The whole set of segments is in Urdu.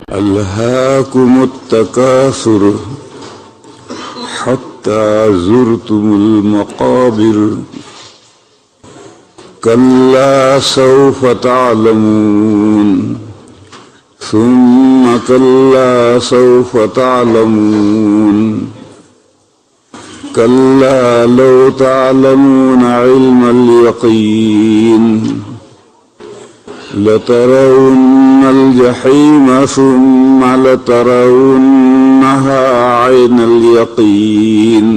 ألهاكم التكاثر حتى زرتم المقابر كلا سوف تعلمون ثم كلا سوف تعلمون كلا لو تعلمون علم اليقين لترون الجحيم ثم لترونها عين اليقين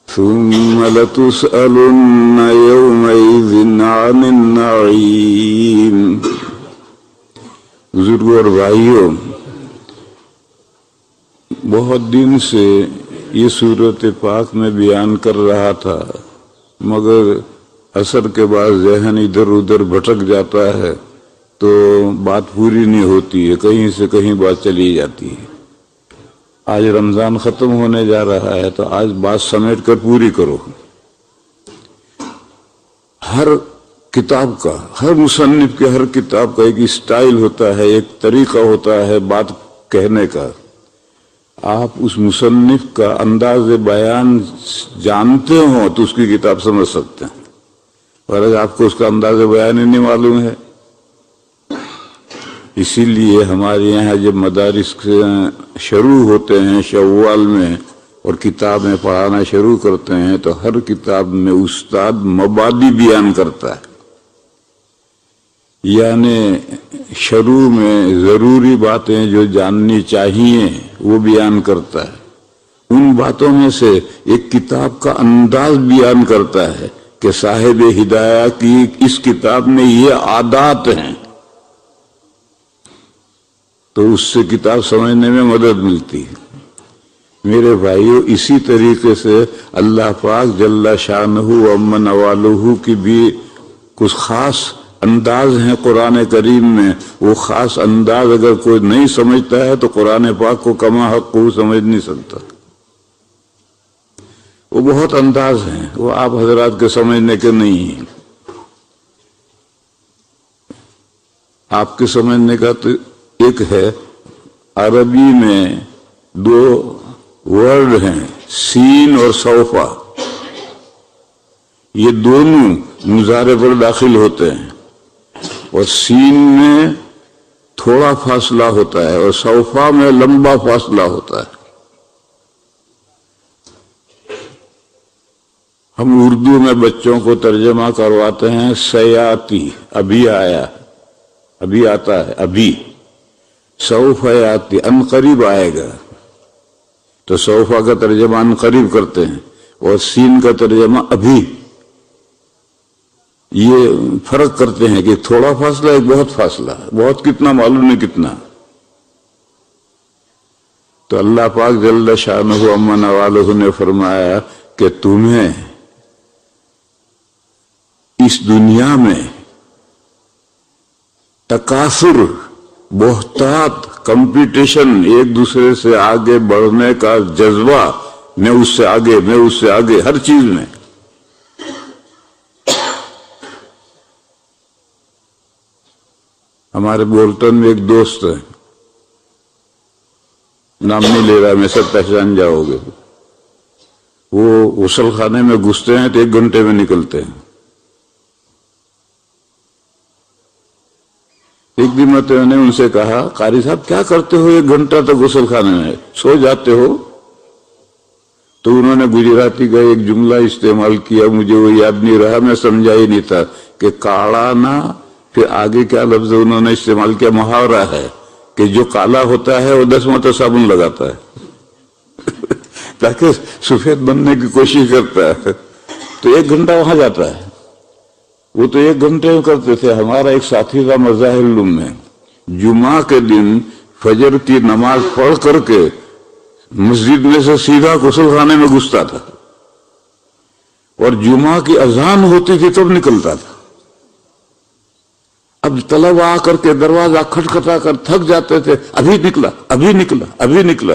ثم لتسألن يومئذ عن النعيم. بزرگوں اور بھائیوں، بہت دن سے یہ صورت پاک میں بیان کر رہا تھا، مگر اثر کے بعد ذہن ادھر ادھر بھٹک جاتا ہے تو بات پوری نہیں ہوتی ہے، کہیں سے کہیں بات چلی جاتی ہے۔ آج رمضان ختم ہونے جا رہا ہے تو آج بات سمیٹ کر پوری کرو۔ ہر کتاب کا، ہر مصنف کے ہر کتاب کا ایک اسٹائل ہوتا ہے، ایک طریقہ ہوتا ہے بات کہنے کا۔ آپ اس مصنف کا انداز بیان جانتے ہو تو اس کی کتاب سمجھ سکتے ہیں، اور اگر آپ کو اس کا انداز بیان ہی نہیں معلوم ہے، اسی لیے ہمارے یہاں جب مدارس شروع ہوتے ہیں شوال میں اور کتابیں پڑھانا شروع کرتے ہیں تو ہر کتاب میں استاد مبادی بیان کرتا ہے، یعنی شروع میں ضروری باتیں جو جاننی چاہیے وہ بیان کرتا ہے۔ ان باتوں میں سے ایک کتاب کا انداز بیان کرتا ہے کہ صاحب ہدایہ کی اس کتاب میں یہ عادات ہیں، تو اس سے کتاب سمجھنے میں مدد ملتی ہے۔ میرے بھائیوں، اسی طریقے سے اللہ پاک جل شانہ و عم نوالہ کی بھی کچھ خاص انداز ہیں قرآن کریم میں۔ وہ خاص انداز اگر کوئی نہیں سمجھتا ہے تو قرآن پاک کو کما حق کو سمجھ نہیں سکتا۔ وہ بہت انداز ہیں، وہ آپ حضرات کے سمجھنے کے نہیں ہیں۔ آپ کے سمجھنے کا تو ایک ہے، عربی میں دو ورڈ ہیں، سین اور سوفا، یہ دونوں مضارع پر داخل ہوتے ہیں، اور سین میں تھوڑا فاصلہ ہوتا ہے اور سوفا میں لمبا فاصلہ ہوتا ہے۔ ہم اردو میں بچوں کو ترجمہ کرواتے ہیں سیاتی، ابھی آیا، ابھی آتا ہے، ابھی۔ سوف یاتی، ان قریب آئے گا، تو سوفا کا ترجمہ ان قریب کرتے ہیں، اور سین کا ترجمہ ابھی۔ یہ فرق کرتے ہیں کہ تھوڑا فاصلہ ایک بہت فاصلہ ہے، بہت کتنا معلوم نہیں کتنا۔ تو اللہ پاک جل شانہ و عم نوالہ نے فرمایا کہ تمہیں اس دنیا میں تکاثر، بہتات، کمپٹیشن، ایک دوسرے سے آگے بڑھنے کا جذبہ، میں اس سے آگے، میں اس سے آگے، ہر چیز میں۔ ہمارے بولٹن میں ایک دوست ہے، نام نہیں لے رہا میں، سب پہچان جاؤ گے۔ وہ غسل خانے میں گھستے ہیں تو 1 گھنٹے میں نکلتے ہیں۔ ایک دن میں نے ان سے کہا، قاری صاحب کیا کرتے ہو 1 گھنٹہ تک غسل خانے میں، سو جاتے ہو؟ تو انہوں نے گجراتی کا ایک جملہ استعمال کیا، مجھے وہ یاد نہیں رہا، میں سمجھا ہی نہیں تھا کہ کالا نہ، پھر آگے کیا لفظ انہوں نے استعمال کیا، محاورہ ہے کہ جو کالا ہوتا ہے وہ 10 مرتبہ صابن لگاتا ہے تاکہ سفید بننے کی کوشش کرتا ہے، تو 1 گھنٹہ وہاں جاتا ہے۔ وہ تو 1 گھنٹے میں کرتے تھے۔ ہمارا ایک ساتھی تھا مظاہر العلوم میں، جمعہ کے دن فجر کی نماز پڑھ کر کے مسجد میں سے سیدھا غسل خانے میں گھستا تھا، اور جمعہ کی اذان ہوتی تھی تب نکلتا تھا۔ اب طلبہ آ کر کے دروازہ کھٹکھٹا کر تھک جاتے تھے، ابھی نکلا، ابھی نکلا، ابھی نکلا۔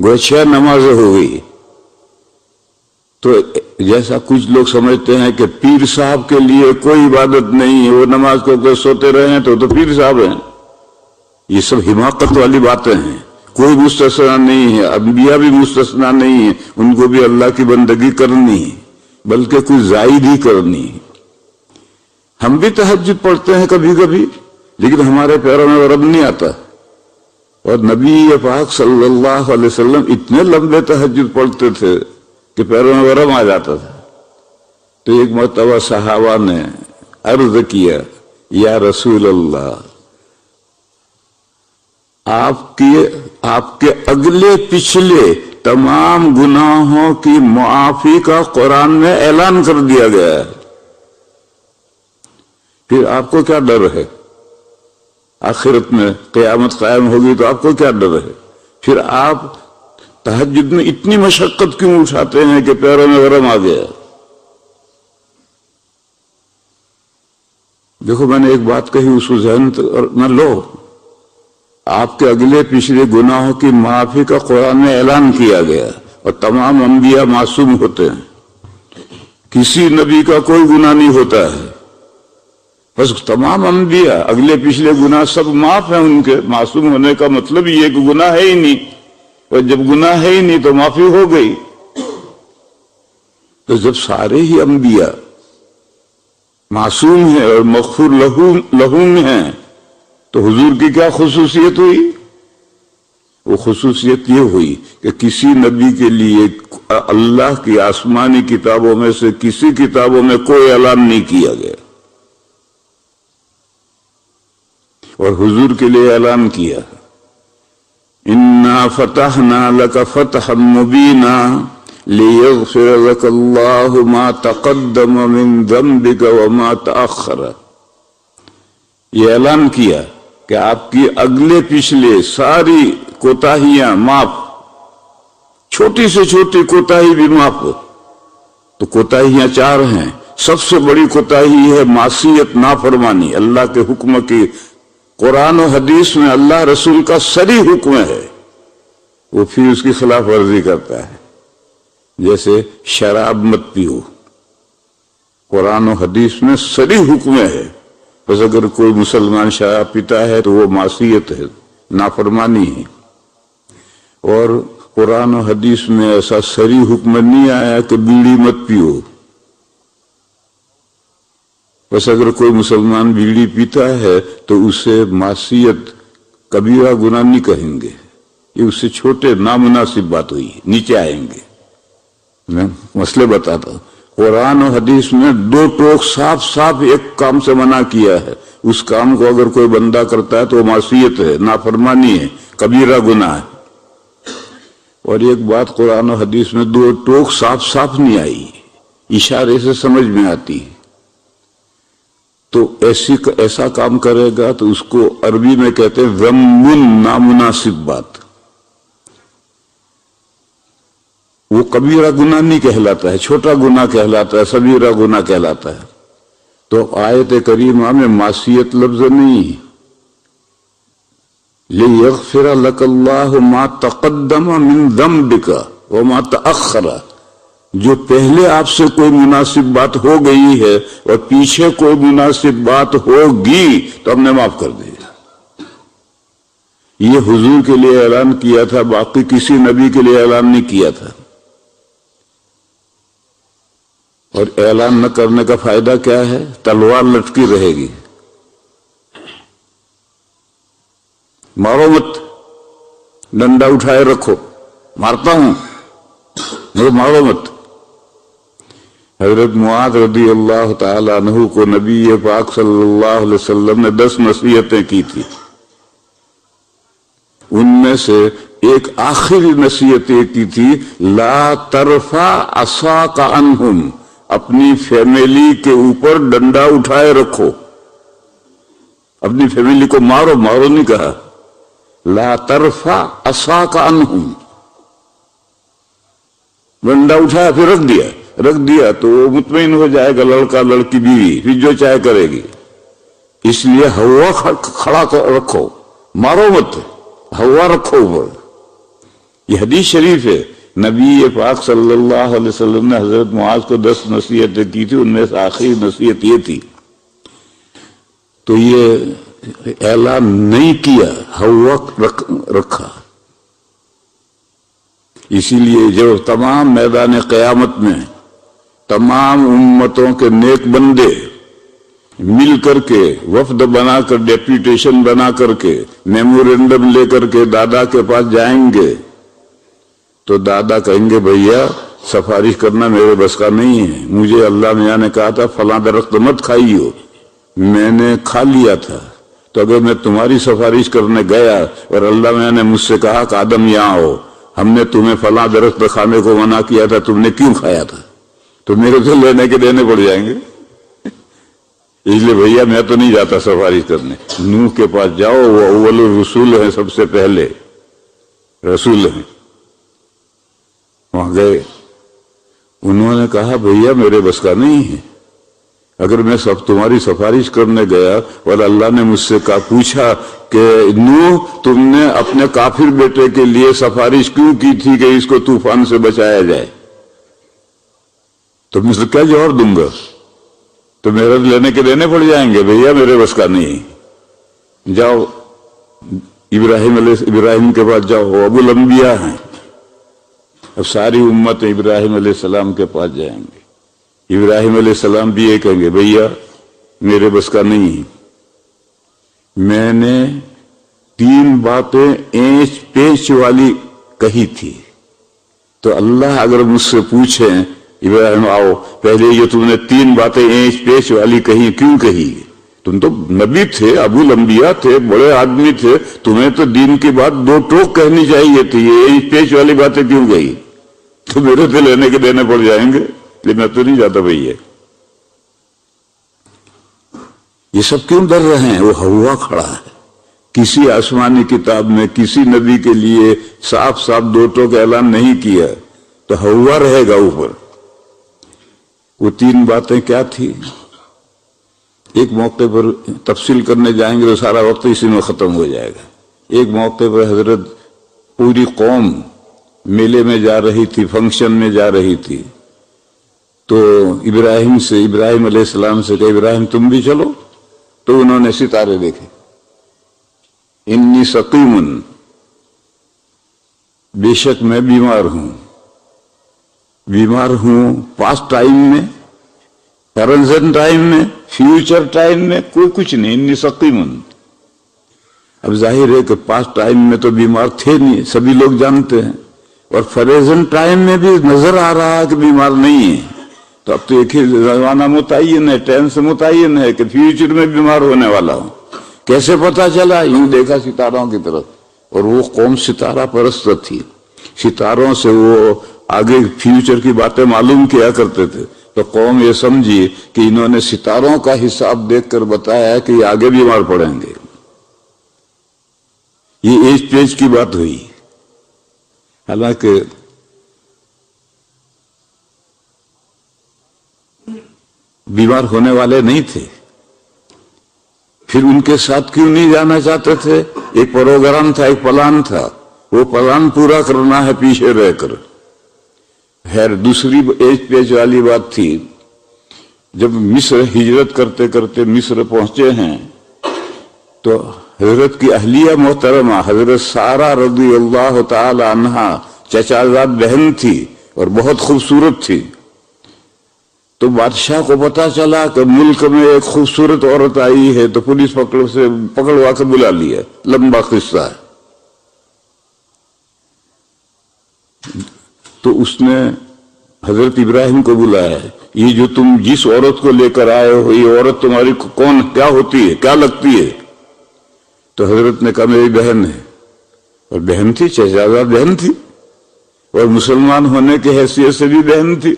گویا 6 نمازیں ہو گئی. تو جیسا کچھ لوگ سمجھتے ہیں کہ پیر صاحب کے لیے کوئی عبادت نہیں ہے، وہ نماز کو سوتے رہے ہیں تو پیر صاحب ہیں. یہ سب حماقت والی باتیں ہیں. کوئی مستثنا نہیں ہے، انبیاء بھی مستثنا نہیں ہے، ان کو بھی اللہ کی بندگی کرنی ہے، بلکہ کچھ زائد ہی کرنی ہے. ہم بھی تہجد پڑھتے ہیں کبھی کبھی، لیکن ہمارے پیروں میں ورم نہیں آتا. اور نبی پاک صلی اللہ علیہ وسلم اتنے لمبے تہجد پڑھتے تھے کہ پیروں میں ورم آ جاتا تھا. تو ایک مرتبہ صحابہ نے عرض کیا، یا رسول اللہ، آپ کے اگلے پچھلے تمام گناہوں کی معافی کا قرآن میں اعلان کر دیا گیا ہے، پھر آپ کو کیا ڈر ہے؟ آخرت میں قیامت قائم ہوگی تو آپ کو کیا ڈر ہے؟ پھر آپ تہجد میں اتنی مشقت کیوں اٹھاتے ہیں کہ پیروں میں ورم آ گیا؟ دیکھو، میں نے ایک بات کہی، اس کو ذہن میں لو. آپ کے اگلے پچھلے گناہوں کی معافی کا قرآن میں اعلان کیا گیا، اور تمام انبیاء معصوم ہوتے ہیں، کسی نبی کا کوئی گناہ نہیں ہوتا ہے. بس تمام انبیاء اگلے پچھلے گناہ سب معاف ہیں ان کے. معصوم ہونے کا مطلب یہ کہ گناہ ہے ہی نہیں، اور جب گناہ ہے ہی نہیں تو معافی ہو گئی. تو جب سارے ہی انبیاء معصوم ہیں اور مغفور لہم ہیں تو حضور کی کیا خصوصیت ہوئی؟ وہ خصوصیت یہ ہوئی کہ کسی نبی کے لیے اللہ کی آسمانی کتابوں میں سے کسی کتابوں میں کوئی اعلان نہیں کیا گیا، اور حضور کے لیے اعلان کیا، اِنَّا فَتَحْنَا لَكَ فَتْحًا مُبِينًا لِيَغْفِرَ لَكَ اللَّهُ مَا تَقَدَّمَ مِن ذَنبِكَ وَمَا تَأَخَّرَ. یہ اعلان کیا کہ آپ کی اگلے پچھلے ساری کوتاہیاں معاف، چھوٹی سے چھوٹی کوتاہی بھی معاف. تو کوتاہیاں 4 ہیں. سب سے بڑی کوتاہی ہے معصیت، نافرمانی. اللہ کے حکم کی قرآن و حدیث میں اللہ رسول کا صریح حکم ہے، وہ پھر اس کی خلاف ورزی کرتا ہے. جیسے شراب مت پیو، قرآن و حدیث میں صریح حکم ہے، بس اگر کوئی مسلمان شراب پیتا ہے تو وہ معصیت ہے، نافرمانی ہے. اور قرآن و حدیث میں ایسا صریح حکم نہیں آیا کہ بیڑی مت پیو، بس اگر کوئی مسلمان بیڑی پیتا ہے تو اسے معصیت، کبیرہ گناہ نہیں کہیں گے، یہ اس سے چھوٹے نامناسب بات ہوئی، نیچے آئیں گے. میں مسئلے بتاتا ہوں. قرآن و حدیث میں 2 ٹوک صاف صاف ایک کام سے منع کیا ہے. اس کام کو اگر کوئی بندہ کرتا ہے تو وہ معصیت ہے، نافرمانی ہے، کبیرہ گناہ ہے. اور ایک بات قرآن و حدیث میں 2 ٹوک صاف صاف نہیں آئی، اشارے سے سمجھ میں آتی ہے. تو ایسا کام کرے گا تو اس کو عربی میں کہتے ہیں ذم، نامناسب بات. وہ کبیرہ گناہ نہیں کہلاتا ہے، چھوٹا گناہ کہلاتا ہے، صغیرہ گناہ کہلاتا ہے. تو آیت کریمہ میں معصیت لفظ نہیں، لِيَغْفِرَ لَكَ اللَّهُ مَا تَقَدَّمَ مِن ذَنبِكَ وَمَا تَأَخَّرَ. جو پہلے آپ سے کوئی مناسب بات ہو گئی ہے اور پیچھے کوئی مناسب بات ہوگی تو ہم نے معاف کر دی. یہ حضور کے لیے اعلان کیا تھا، باقی کسی نبی کے لیے اعلان نہیں کیا تھا. اور اعلان نہ کرنے کا فائدہ کیا ہے؟ تلوار لٹکی رہے گی. مارو مت، ڈنڈا اٹھائے رکھو، مارتا ہوں مگر مارو مت. حضرت معاذ رضی اللہ تعالی عنہ کو نبی پاک صلی اللہ علیہ وسلم نے 10 نصیحتیں کی تھی. ان میں سے ایک آخری نصیحت یہ کی تھی، لا ترفع عصاک عنہم، اپنی فیملی کے اوپر ڈنڈا اٹھائے رکھو. اپنی فیملی کو مارو، مارو نہیں کہا، لا ترفع عصاک عنہم. ڈنڈا اٹھایا پھر رکھ دیا تو وہ مطمئن ہو جائے گا، لڑکا لڑکی بیوی پھر جو چاہے کرے گی. اس لیے ہوا کھڑا رکھو، مارو مت، ہوا رکھو اوپر. یہ حدیث شریف ہے، نبی پاک صلی اللہ علیہ وسلم نے حضرت معاذ کو 10 نصیحتیں کی تھی، ان میں سے آخری نصیحت یہ تھی. تو یہ اعلان نہیں کیا، حوق رکھا. اسی لیے جو تمام میدان قیامت میں تمام امتوں کے نیک بندے مل کر کے وفد بنا کر ڈیپوٹیشن بنا کر کے میمورینڈم لے کر کے دادا کے پاس جائیں گے تو دادا کہیں گے بھیا سفارش کرنا میرے بس کا نہیں ہے، مجھے اللہ میاں نے کہا تھا فلاں درخت مت کھائیو، میں نے کھا لیا تھا، تو اگر میں تمہاری سفارش کرنے گیا اور اللہ میاں نے مجھ سے کہا کہ آدم یہاں ہو، ہم نے تمہیں فلاں درخت کھانے کو منع کیا تھا، تم نے کیوں کھایا تھا، تو میرے سے لینے کے دینے پڑ جائیں گے. اس لیے بھیا میں تو نہیں جاتا سفارش کرنے. نوح کے پاس جاؤ، وہ اول الرسول ہیں، سب سے پہلے رسول ہیں. وہاں گئے، انہوں نے کہا بھیا میرے بس کا نہیں ہے، اگر میں تمہاری سفارش کرنے گیا اور اللہ نے مجھ سے پوچھا کہ نوح تم نے اپنے کافر بیٹے کے لیے سفارش کیوں کی تھی کہ اس کو طوفان سے بچایا جائے، تو میں کیا جواب دوں گا؟ تو میرے لینے کے دینے پڑ جائیں گے. بھیا میرے بس کا نہیں. جاؤ ابراہیم کے پاس جاؤ، وہ ابو الانبیاء ہیں. اب ساری امت ابراہیم علیہ السلام کے پاس جائیں گے. ابراہیم علیہ السلام بھی یہ کہیں گے بھیا میرے بس کا نہیں، میں نے 3 باتیں اینچ پیچ والی کہی تھی، تو اللہ اگر مجھ سے پوچھیں ابراہیم آؤ پہلے یہ تم نے 3 باتیں اینچ پیچ والی کہی کیوں کہی؟ تم تو نبی تھے، ابو الانبیاء تھے، بڑے آدمی تھے، تمہیں تو دین کی بات 2 ٹوک کہنی چاہیے تھی، یہ اینچ پیچ والی باتیں کیوں کہی؟ تو میرے سے لینے کے دینے پڑ جائیں گے. لیکن میں تو نہیں جاتا بھائی. یہ سب کیوں ڈر رہے ہیں؟ وہ ہوا کھڑا ہے. کسی آسمانی کتاب میں کسی نبی کے لیے صاف صاف 2 ٹوک اعلان نہیں کیا، تو ہوا رہے گا اوپر. وہ 3 باتیں کیا تھی؟ ایک موقع پر تفصیل کرنے جائیں گے تو سارا وقت اسی میں ختم ہو جائے گا. ایک موقع پر حضرت پوری قوم میلے میں جا رہی تھی، فنکشن میں جا رہی تھی، تو ابراہیم علیہ السلام سے کہ ابراہیم تم بھی چلو. تو انہوں نے ستارے دیکھے. انی سقیم، بے شک میں بیمار ہوں پاسٹ ٹائم میں، پریزنٹ ٹائم میں، فیوچر ٹائم میں کوئی کچھ نہیں. انی سقیم. اب ظاہر ہے کہ پاسٹ ٹائم میں تو بیمار تھے نہیں، سبھی لوگ جانتے ہیں، اور پریزنٹ ٹائم میں بھی نظر آ رہا ہے کہ بیمار نہیں ہے. تو اب تو ایک ہی زمانہ متعین ہے، ٹینس متعین ہے کہ فیوچر میں بیمار ہونے والا ہوں. کیسے پتا چلا؟ یوں دیکھا ستاروں کی طرف، اور وہ قوم ستارہ پرست تھی، ستاروں سے وہ آگے فیوچر کی باتیں معلوم کیا کرتے تھے. تو قوم یہ سمجھی کہ انہوں نے ستاروں کا حساب دیکھ کر بتایا کہ یہ آگے بیمار پڑیں گے. یہ ایج پیج کی بات ہوئی. حالانکہ بیمار ہونے والے نہیں تھے. پھر ان کے ساتھ کیوں نہیں جانا چاہتے تھے؟ ایک پروگرام تھا، ایک پلان تھا، وہ پلان پورا کرنا ہے پیچھے رہ کر. خیر دوسری ایج پیج والی بات تھی، جب مصر ہجرت کرتے کرتے مصر پہنچے ہیں تو حضرت کی اہلیہ محترمہ حضرت سارہ رضی اللہ تعالی عنہا چچازاد بہن تھی اور بہت خوبصورت تھی. تو بادشاہ کو پتا چلا کہ ملک میں ایک خوبصورت عورت آئی ہے، تو پولیس پکڑوا کے بلا لیا. لمبا قصہ ہے. تو اس نے حضرت ابراہیم کو بلایا، یہ جو تم جس عورت کو لے کر آئے ہو یہ عورت تمہاری کون کیا ہوتی ہے، کیا لگتی ہے؟ تو حضرت نے کہا میری بہن ہے. اور بہن تھی، چچازاد بہن تھی، اور مسلمان ہونے کی حیثیت سے بھی بہن تھی.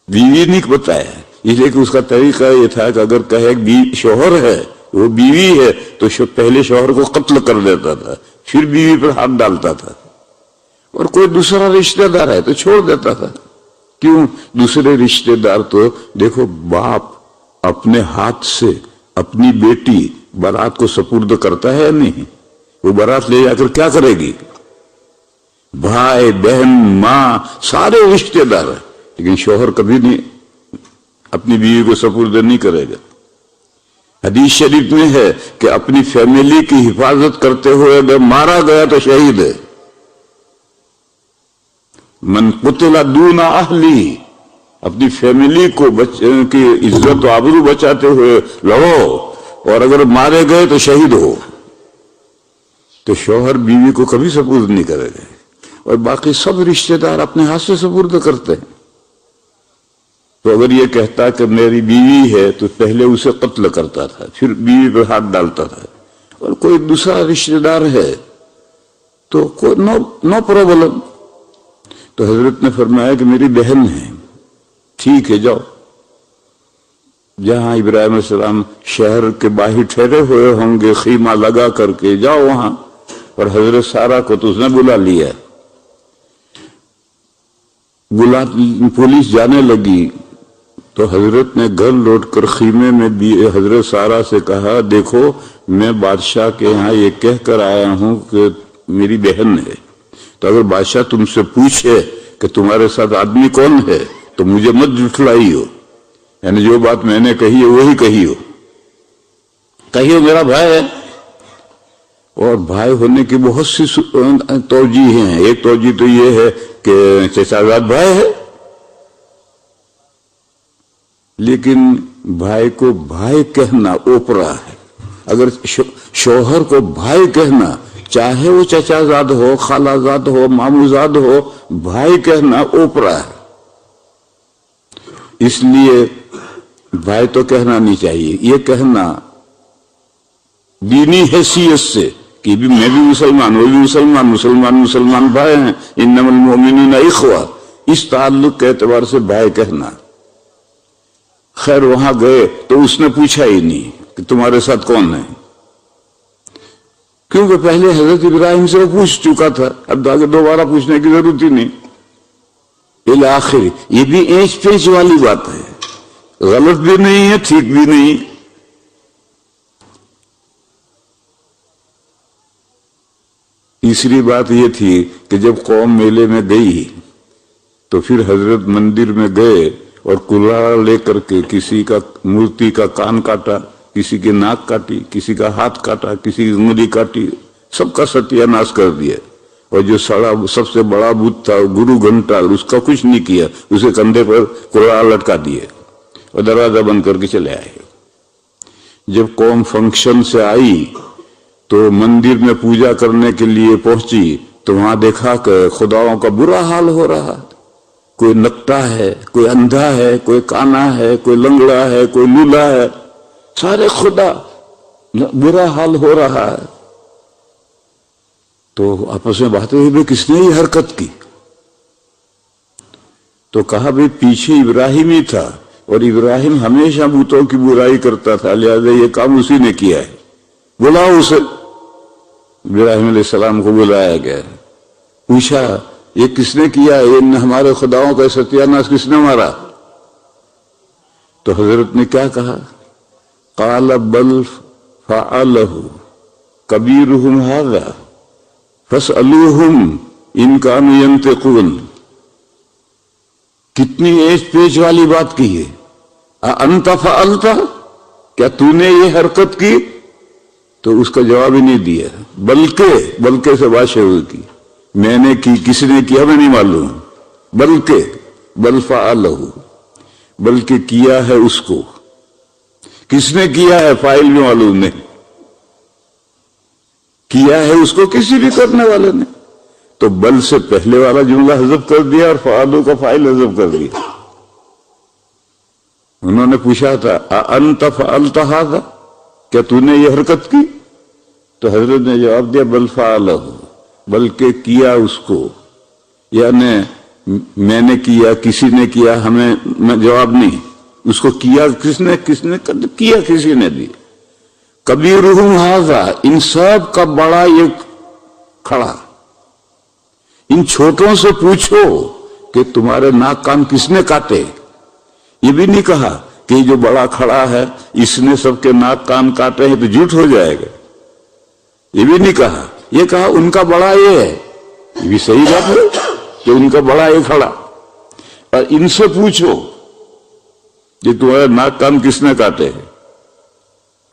بیوی نہیں بتایا، اس لیے کہ اس کا طریقہ یہ تھا کہ اگر کہے شوہر ہے وہ بیوی ہے تو پہلے شوہر کو قتل کر دیتا تھا، پھر بیوی پر ہاتھ ڈالتا تھا. اور کوئی دوسرا رشتہ دار ہے تو چھوڑ دیتا تھا. کیوں؟ دوسرے رشتہ دار تو دیکھو، باپ اپنے ہاتھ سے اپنی بیٹی بارات کو سپرد کرتا ہے یا نہیں؟ وہ بارات لے جا کر کیا کرے گی؟ بھائی بہن ماں سارے رشتے دار ہیں، لیکن شوہر کبھی نہیں اپنی بیوی کو سپرد نہیں کرے گا۔ حدیث شریف میں ہے کہ اپنی فیملی کی حفاظت کرتے ہوئے اگر مارا گیا تو شہید ہے۔ من قتل دون اہلی، اپنی فیملی کو کی عزت و آبرو بچاتے ہوئے لڑو، اور اگر مارے گئے تو شہید ہو۔ تو شوہر بیوی کو کبھی سپرد نہیں کرے گا، اور باقی سب رشتہ دار اپنے ہاتھ سے سپرد کرتے ہیں۔ تو اگر یہ کہتا کہ میری بیوی ہے تو پہلے اسے قتل کرتا تھا، پھر بیوی پہ ہاتھ ڈالتا تھا، اور کوئی دوسرا رشتہ دار ہے تو نو پرابلم۔ تو حضرت نے فرمایا کہ میری بہن ہے، ٹھیک ہے جاؤ۔ جہاں ابراہیم علیہ السلام شہر کے باہر ٹھہرے ہوئے ہوں گے خیمہ لگا کر کے، جاؤ وہاں۔ اور حضرت سارہ کو تو اس نے بلا لیا، پولیس جانے لگی تو حضرت نے گھر لوٹ کر خیمے میں حضرت سارہ سے کہا، دیکھو میں بادشاہ کے ہاں یہ کہہ کر آیا ہوں کہ میری بہن ہے، تو اگر بادشاہ تم سے پوچھے کہ تمہارے ساتھ آدمی کون ہے تو مجھے مت جھٹلائی ہو، یعنی جو بات میں نے کہی ہے وہی کہی ہو، کہیے میرا بھائی ہے۔ اور بھائی ہونے کی بہت سی توجہ ہیں، ایک توجہ تو یہ ہے کہ چچا زاد بھائی ہے، لیکن بھائی کو بھائی کہنا اوپرا ہے۔ اگر شوہر کو بھائی کہنا، چاہے وہ چچا زاد ہو، خالہ زاد ہو، مامو زاد ہو، بھائی کہنا اوپرا ہے۔ اس لیے بھائی تو کہنا نہیں چاہیے، یہ کہنا دینی حیثیت سے کہ بھی میں بھی مسلمان، وہ بھی مسلمان، مسلمان بھائی ہیں، انما المؤمنون اخوہ، اس تعلق کے اعتبار سے بھائی کہنا۔ خیر وہاں گئے تو اس نے پوچھا ہی نہیں کہ تمہارے ساتھ کون ہے، کیونکہ پہلے حضرت ابراہیم سے وہ پوچھ چکا تھا، اب آگے دوبارہ پوچھنے کی ضرورت ہی نہیں۔ بالآخر یہ بھی اینچ پیچ والی بات ہے، غلط بھی نہیں ہے ٹھیک بھی نہیں۔ تیسری بات یہ تھی کہ جب قوم میلے میں گئی تو پھر حضرت مندر میں گئے اور کلہاڑا لے کر کے کسی کا مورتی کا کان کاٹا، کسی کی ناک کاٹی، کسی کا ہاتھ کاٹا، کسی کی انگلی کاٹی، سب کا ستیہ ناش کر دیا۔ اور جو سب سے بڑا بت تھا گرو گھنٹال، اس کا کچھ نہیں کیا، اسے کندھے پر کلہاڑا لٹکا دیے اور دروازہ بند کر کے چلے آئے۔ جب قوم فنکشن سے آئی تو مندر میں پوجا کرنے کے لیے پہنچی تو وہاں دیکھا کہ خداؤں کا برا حال ہو رہا، کوئی نکٹا ہے، کوئی اندھا ہے، کوئی کانا ہے، کوئی لنگڑا ہے، کوئی لولا ہے، سارے خدا برا حال ہو رہا ہے۔ تو آپس میں باتیں ہوئی کس نے یہ حرکت کی؟ تو کہا بھئی پیچھے ابراہیم ہی تھا، اور ابراہیم ہمیشہ بتوں کی برائی کرتا تھا، لہذا یہ کام اسی نے کیا ہے، بلاؤ اسے۔ ابراہیم علیہ السلام کو بلایا گیا، پوچھا یہ کس نے کیا، یہ ہمارے خداؤں کا ستیہ ناش کس نے مارا؟ تو حضرت نے کیا کہا؟ قال بل فعلہ کبیرہم ھذا فاسألوہم ان کانوا ینطقون۔ کتنی ایج پیچ والی بات کی ہے۔ انت فعلت، کیا تو نے یہ حرکت کی؟ تو اس کا جواب ہی نہیں دیا، بلکہ سے بات شروع کی، میں نے کی، کس نے کیا ہمیں نہیں معلوم، بل فعلہ، بلکہ کیا ہے اس کو، کس نے کیا ہے فاعل بھی معلوم نہیں، کیا ہے اس کو کسی بھی کرنے والے نے۔ تو بل سے پہلے والا جملہ حذف کر دیا اور فعلہ کا فاعل حذف کر دیا۔ انہوں نے پوچھا تھا انت فعلت ھذا، کیا تو نے یہ حرکت کی؟ تو حضرت نے جواب دیا بل فعلہ، بلکہ کیا اس کو، یعنی میں نے کیا، کسی نے کیا، ہمیں جواب نہیں، اس کو کیا کس نے کیا، کسی نے دی۔ کبیرہم ھذا، ان سب کا بڑا یہ کھڑا، ان چھوٹوں سے پوچھو کہ تمہارے ناک کان کس نے کاٹے۔ یہ بھی نہیں کہا کہ جو بڑا کھڑا ہے اس نے سب کے ناک کان کاٹے ہیں تو جھوٹ ہو جائے گا، یہ بھی نہیں کہا، یہ کہا ان کا بڑا یہ ہے، یہ بھی صحیح بات ہے کہ ان کا بڑا یہ کھڑا، اور ان سے پوچھو کہ تمہارا ناک کان کس نے کاٹے ہے۔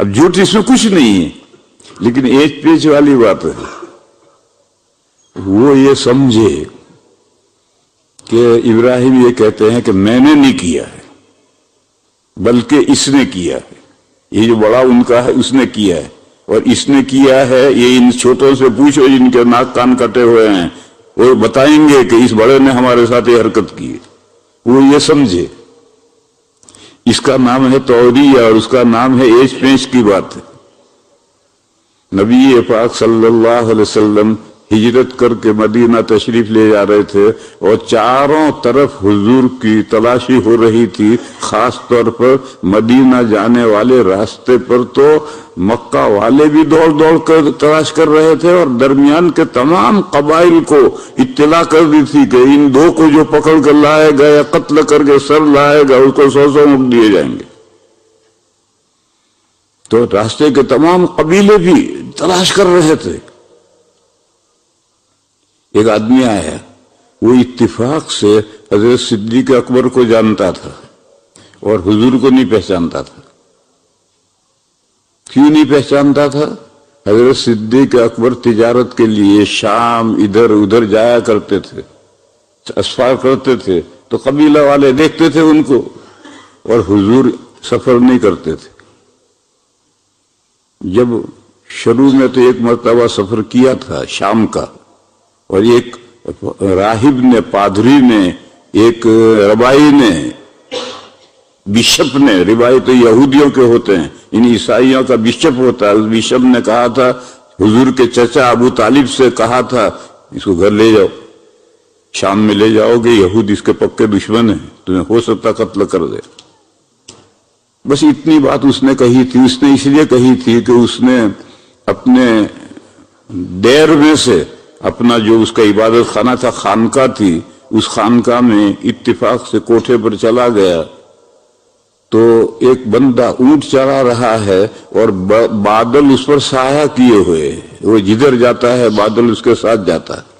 اب جھوٹ اس میں کچھ نہیں ہے، لیکن ایج پیچ والی بات ہے۔ وہ یہ سمجھے کہ ابراہیم یہ کہتے ہیں کہ میں نے نہیں کیا ہے بلکہ اس نے کیا ہے، یہ جو بڑا ان کا ہے اس نے کیا ہے، اور اس نے کیا ہے یہ ان چھوٹوں سے پوچھو جن کے ناک کان کٹے ہوئے ہیں، وہ بتائیں گے کہ اس بڑے نے ہمارے ساتھ یہ حرکت کی ہے۔ وہ یہ سمجھے، اس کا نام ہے توریہ اور اس کا نام ہے ایج پیچ کی بات ہے۔ نبی پاک صلی اللہ علیہ وسلم ہجرت کر کے مدینہ تشریف لے جا رہے تھے، اور چاروں طرف حضور کی تلاشی ہو رہی تھی، خاص طور پر مدینہ جانے والے راستے پر تو مکہ والے بھی دوڑ دوڑ کر تلاش کر رہے تھے، اور درمیان کے تمام قبائل کو اطلاع کر دی تھی کہ ان دو کو جو پکڑ کر لائے گا یا قتل کر کے سر لائے گا اس کو 100 اونٹ دیے جائیں گے۔ تو راستے کے تمام قبیلے بھی تلاش کر رہے تھے۔ ایک آدمی آیا، وہ اتفاق سے حضرت صدیق اکبر کو جانتا تھا اور حضور کو نہیں پہچانتا تھا۔ کیوں نہیں پہچانتا تھا؟ حضرت صدیق اکبر تجارت کے لیے شام ادھر ادھر جایا کرتے تھے، اسفار کرتے تھے، تو قبیلہ والے دیکھتے تھے ان کو، اور حضور سفر نہیں کرتے تھے۔ جب شروع میں تو ایک مرتبہ سفر کیا تھا شام کا، اور ایک راہب نے، پادری نے، ایک ربائی نے، بشپ نے، ربائی تو یہودیوں کے ہوتے ہیں، ان عیسائیوں کا بشپ ہوتا ہے، اس بشپ نے کہا تھا، حضور کے چچا ابو طالب سے کہا تھا اس کو گھر لے جاؤ، شام میں لے جاؤ گے، یہود اس کے پکے دشمن ہیں، تمہیں ہو سکتا قتل کر دے۔ بس اتنی بات اس نے کہی تھی۔ اس نے اس لیے کہی تھی کہ اس نے اپنے دیر میں سے اپنا جو اس کا عبادت خانہ تھا، خانقاہ تھی، اس خانقاہ میں اتفاق سے کوٹھے پر چلا گیا تو ایک بندہ اونٹ چرا رہا ہے اور بادل اس پر سایہ کیے ہوئے، وہ جدھر جاتا ہے بادل اس کے ساتھ جاتا ہے۔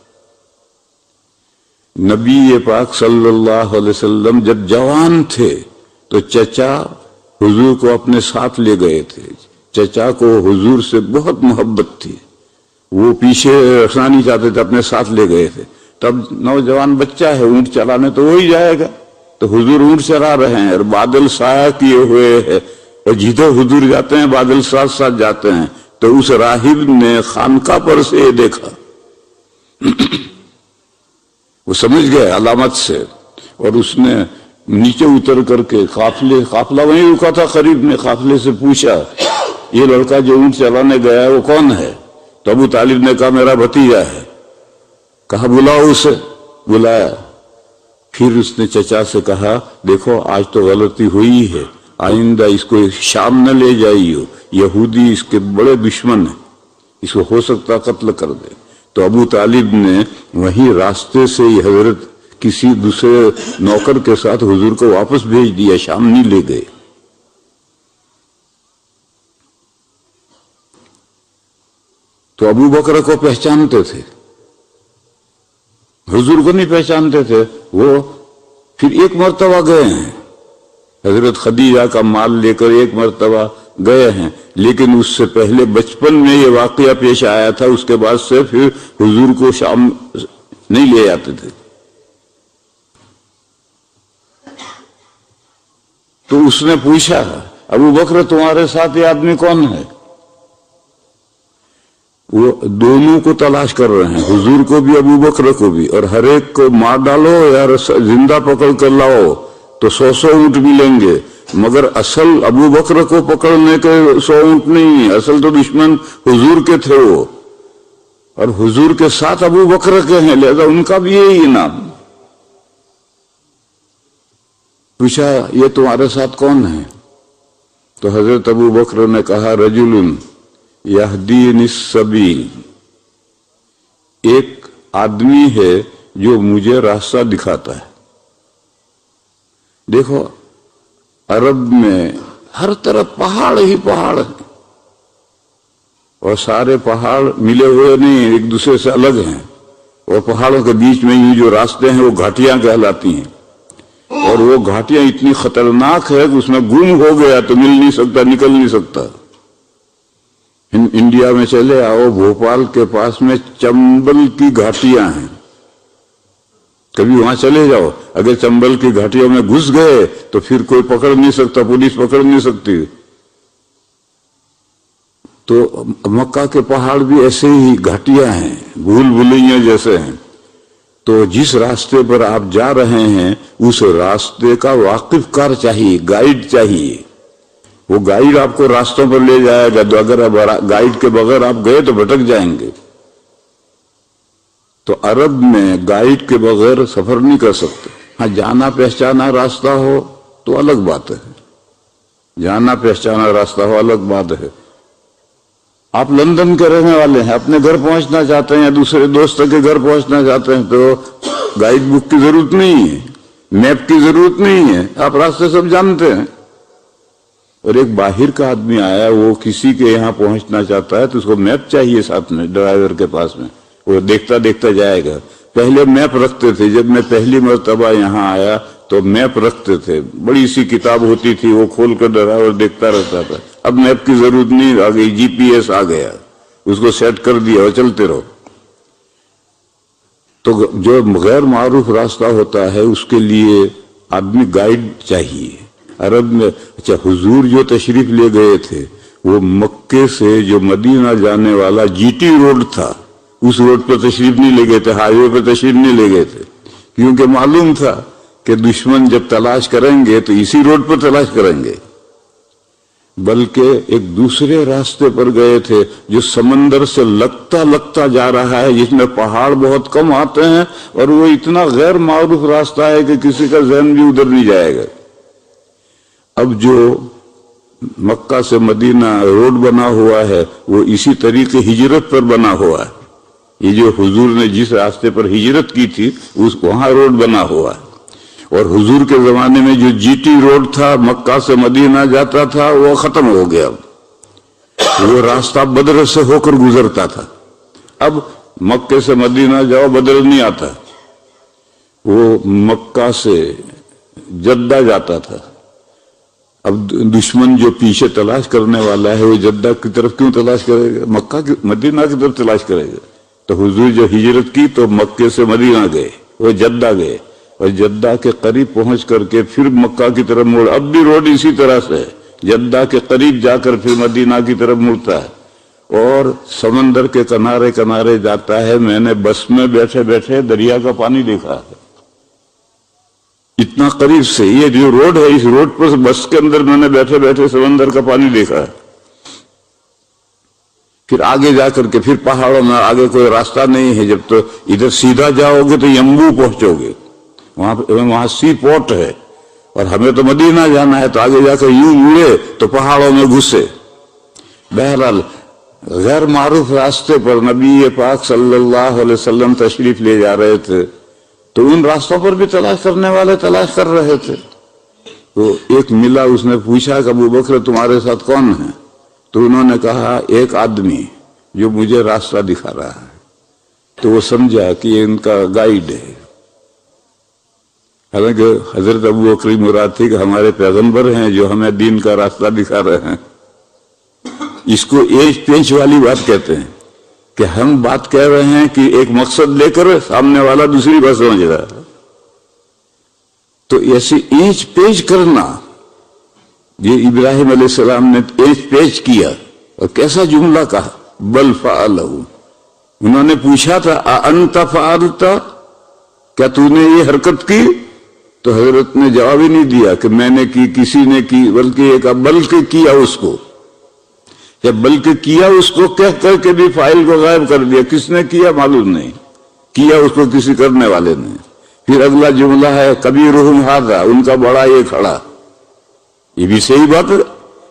نبی پاک صلی اللہ علیہ وسلم جب جوان تھے تو چچا حضور کو اپنے ساتھ لے گئے تھے۔ چچا کو حضور سے بہت محبت تھی، وہ پیچھے رکھنا نہیں چاہتے تھے، اپنے ساتھ لے گئے تھے۔ تب نوجوان بچہ ہے، اونٹ چلانے تو وہی جائے گا، تو حضور اونٹ چلا رہے ہیں اور بادل سایہ کیے ہوئے ہیں، اور جدھر حضور جاتے ہیں بادل ساتھ ساتھ جاتے ہیں۔ تو اس راہب نے خانقاہ پر سے یہ دیکھا، وہ سمجھ گئے علامت سے، اور اس نے نیچے اتر کر کے قافلہ وہیں رکا تھا قریب میں، قافلے سے پوچھا یہ لڑکا جو اونٹ چلانے گیا ہے وہ کون ہے؟ تو ابو طالب نے کہا میرا بھتیجا ہے۔ کہا بلاؤ اسے، بلایا۔ پھر اس نے چچا سے کہا دیکھو آج تو غلطی ہوئی ہے، آئندہ اس کو شام نہ لے جائیو، یہودی اس کے بڑے دشمن ہیں، اس کو ہو سکتا قتل کر دے۔ تو ابو طالب نے وہیں راستے سے ہی حضرت کسی دوسرے نوکر کے ساتھ حضور کو واپس بھیج دیا، شام نہیں لے گئے۔ تو ابو بکر کو پہچانتے تھے، حضور کو نہیں پہچانتے تھے۔ وہ پھر ایک مرتبہ گئے ہیں، حضرت خدیجہ کا مال لے کر ایک مرتبہ گئے ہیں، لیکن اس سے پہلے بچپن میں یہ واقعہ پیش آیا تھا، اس کے بعد سے پھر حضور کو شام نہیں لے آتے تھے۔ تو اس نے پوچھا ابو بکر تمہارے ساتھ یہ آدمی کون ہے؟ وہ دونوں کو تلاش کر رہے ہیں، حضور کو بھی ابو بکر کو بھی، اور ہر ایک کو مار ڈالو یا زندہ پکڑ کر لاؤ تو 100 اونٹ ملیں گے، مگر اصل ابو بکر کو پکڑنے کے 100 اونٹ نہیں، اصل تو دشمن حضور کے تھے وہ، اور حضور کے ساتھ ابو بکر کے ہیں، لہذا ان کا بھی یہی انعام۔ پوچھا یہ تمہارے ساتھ کون ہے؟ تو حضرت ابو بکر نے کہا رجل یہدینی السبیل، ایک آدمی ہے جو مجھے راستہ دکھاتا ہے۔ دیکھو عرب میں ہر طرف پہاڑ ہی پہاڑ ہیں، اور سارے پہاڑ ملے ہوئے نہیں، ایک دوسرے سے الگ ہیں، اور پہاڑوں کے بیچ میں یہ جو راستے ہیں وہ گھاٹیاں کہلاتی ہیں، اور وہ گھاٹیاں اتنی خطرناک ہے کہ اس میں گم ہو گیا تو مل نہیں سکتا، نکل نہیں سکتا۔ انڈیا میں چلے آؤ، بھوپال کے پاس میں چمبل کی گھاٹیاں ہیں، کبھی وہاں چلے جاؤ، اگر چمبل کی گھاٹیوں میں گھس گئے تو پھر کوئی پکڑ نہیں سکتا، پولیس پکڑ نہیں سکتی۔ تو مکہ کے پہاڑ بھی ایسے ہی گھاٹیاں ہیں، بھول بھلیاں جیسے ہیں۔ تو جس راستے پر آپ جا رہے ہیں اس راستے کا واقف کار چاہیے، گائیڈ چاہیے۔ وہ گائیڈ آپ کو راستوں پر لے جائے گا، تو اگر گائیڈ کے بغیر آپ گئے تو بھٹک جائیں گے۔ تو عرب میں گائیڈ کے بغیر سفر نہیں کر سکتے۔ ہاں جانا پہچانا راستہ ہو تو الگ بات ہے، جانا پہچانا راستہ ہو الگ بات ہے۔ آپ لندن کے رہنے والے ہیں، اپنے گھر پہنچنا چاہتے ہیں یا دوسرے دوست کے گھر پہنچنا چاہتے ہیں تو گائیڈ بک کی ضرورت نہیں ہے، میپ کی ضرورت نہیں ہے، آپ راستے سب جانتے ہیں۔ اور ایک باہر کا آدمی آیا، وہ کسی کے یہاں پہنچنا چاہتا ہے تو اس کو میپ چاہیے ساتھ میں، ڈرائیور کے پاس میں، وہ دیکھتا دیکھتا جائے گا۔ پہلے میپ رکھتے تھے، جب میں پہلی مرتبہ یہاں آیا تو میپ رکھتے تھے، بڑی سی کتاب ہوتی تھی، وہ کھول کر ڈرائیور دیکھتا رہتا تھا۔ اب میپ کی ضرورت نہیں، آ گئی جی پی ایس آ گیا، اس کو سیٹ کر دیا اور چلتے رہو۔ تو جو غیر معروف راستہ ہوتا ہے اس کے لیے آدمی گائیڈ چاہیے۔ عرب میں اچھا حضور جو تشریف لے گئے تھے وہ مکے سے جو مدینہ جانے والا جی ٹی روڈ تھا، اس روڈ پر تشریف نہیں لے گئے تھے، ہائی وے پہ تشریف نہیں لے گئے تھے، کیونکہ معلوم تھا کہ دشمن جب تلاش کریں گے تو اسی روڈ پر تلاش کریں گے، بلکہ ایک دوسرے راستے پر گئے تھے جو سمندر سے لگتا لگتا جا رہا ہے، جس میں پہاڑ بہت کم آتے ہیں، اور وہ اتنا غیر معروف راستہ ہے کہ کسی کا ذہن بھی ادھر نہیں جائے گا۔ اب جو مکہ سے مدینہ روڈ بنا ہوا ہے وہ اسی طریقے ہجرت پر بنا ہوا ہے، یہ جو حضور نے جس راستے پر ہجرت کی تھی وہاں روڈ بنا ہوا ہے۔ اور حضور کے زمانے میں جو جی ٹی روڈ تھا مکہ سے مدینہ جاتا تھا وہ ختم ہو گیا، وہ راستہ بدر سے ہو کر گزرتا تھا۔ اب مکہ سے مدینہ جاؤ بدر نہیں آتا، وہ مکہ سے جدہ جاتا تھا۔ اب دشمن جو پیچھے تلاش کرنے والا ہے وہ جدہ کی طرف کیوں تلاش کرے گا، مکہ کی مدینہ کی طرف تلاش کرے گا۔ تو حضور جو ہجرت کی تو مکے سے مدینہ گئے، وہ جدہ گئے، اور جدہ کے قریب پہنچ کر کے پھر مکہ کی طرف موڑ۔ اب بھی روڈ اسی طرح سے جدہ کے قریب جا کر پھر مدینہ کی طرف مڑتا ہے، اور سمندر کے کنارے کنارے جاتا ہے۔ میں نے بس میں بیٹھے بیٹھے دریا کا پانی دیکھا ہے، اتنا قریب سے۔ یہ جو روڈ ہے اس روڈ پر بس کے اندر میں نے بیٹھے بیٹھے سمندر کا پانی دیکھا ہے۔ پھر آگے جا کر کے پھر پہاڑوں میں آگے کوئی راستہ نہیں ہے، جب تو ادھر سیدھا جاؤ گے تو یمبو پہنچو گے، وہاں سی پورٹ ہے، اور ہمیں تو مدینہ جانا ہے، تو آگے جا کر یوں مڑے تو پہاڑوں میں گھسے۔ بہرحال غیر معروف راستے پر نبی پاک صلی اللہ علیہ وسلم تشریف لے جا رہے تھے، تو ان راستوں پر بھی تلاش کرنے والے تلاش کر رہے تھے۔ تو ایک ملا، اس نے پوچھا کہ ابو بکر تمہارے ساتھ کون ہے؟ تو انہوں نے کہا ایک آدمی جو مجھے راستہ دکھا رہا ہے۔ تو وہ سمجھا کہ یہ ان کا گائیڈ ہے، حالانکہ حضرت ابو بکر مراد تھی کہ ہمارے پیغمبر ہیں جو ہمیں دین کا راستہ دکھا رہے ہیں۔ اس کو ایج پینچ والی بات کہتے ہیں، کہ ہم بات کہہ رہے ہیں کہ ایک مقصد لے کر سامنے والا دوسری بات سمجھ رہا ہے۔ تو ایسی اینچ پیچ کرنا، یہ ابراہیم علیہ السلام نے اینچ پیچ کیا، اور کیسا جملہ کہا، بل فعلہ۔ انہوں نے پوچھا تھا انت فعلت، کیا تو نے یہ حرکت کی؟ تو حضرت نے جواب ہی نہیں دیا کہ میں نے کی، کسی نے کی، بلکہ یہ کہا بلکہ کیا اس کو۔ جب بلکہ کیا اس کو کہہ کر کے بھی فاعل کو غائب کر دیا، کس نے کیا معلوم نہیں، کیا اس کو کسی کرنے والے نے۔ پھر اگلا جملہ ہے کبیرہم ھذا، ان کا بڑا یہ کھڑا۔ یہ بھی صحیح بات ہے،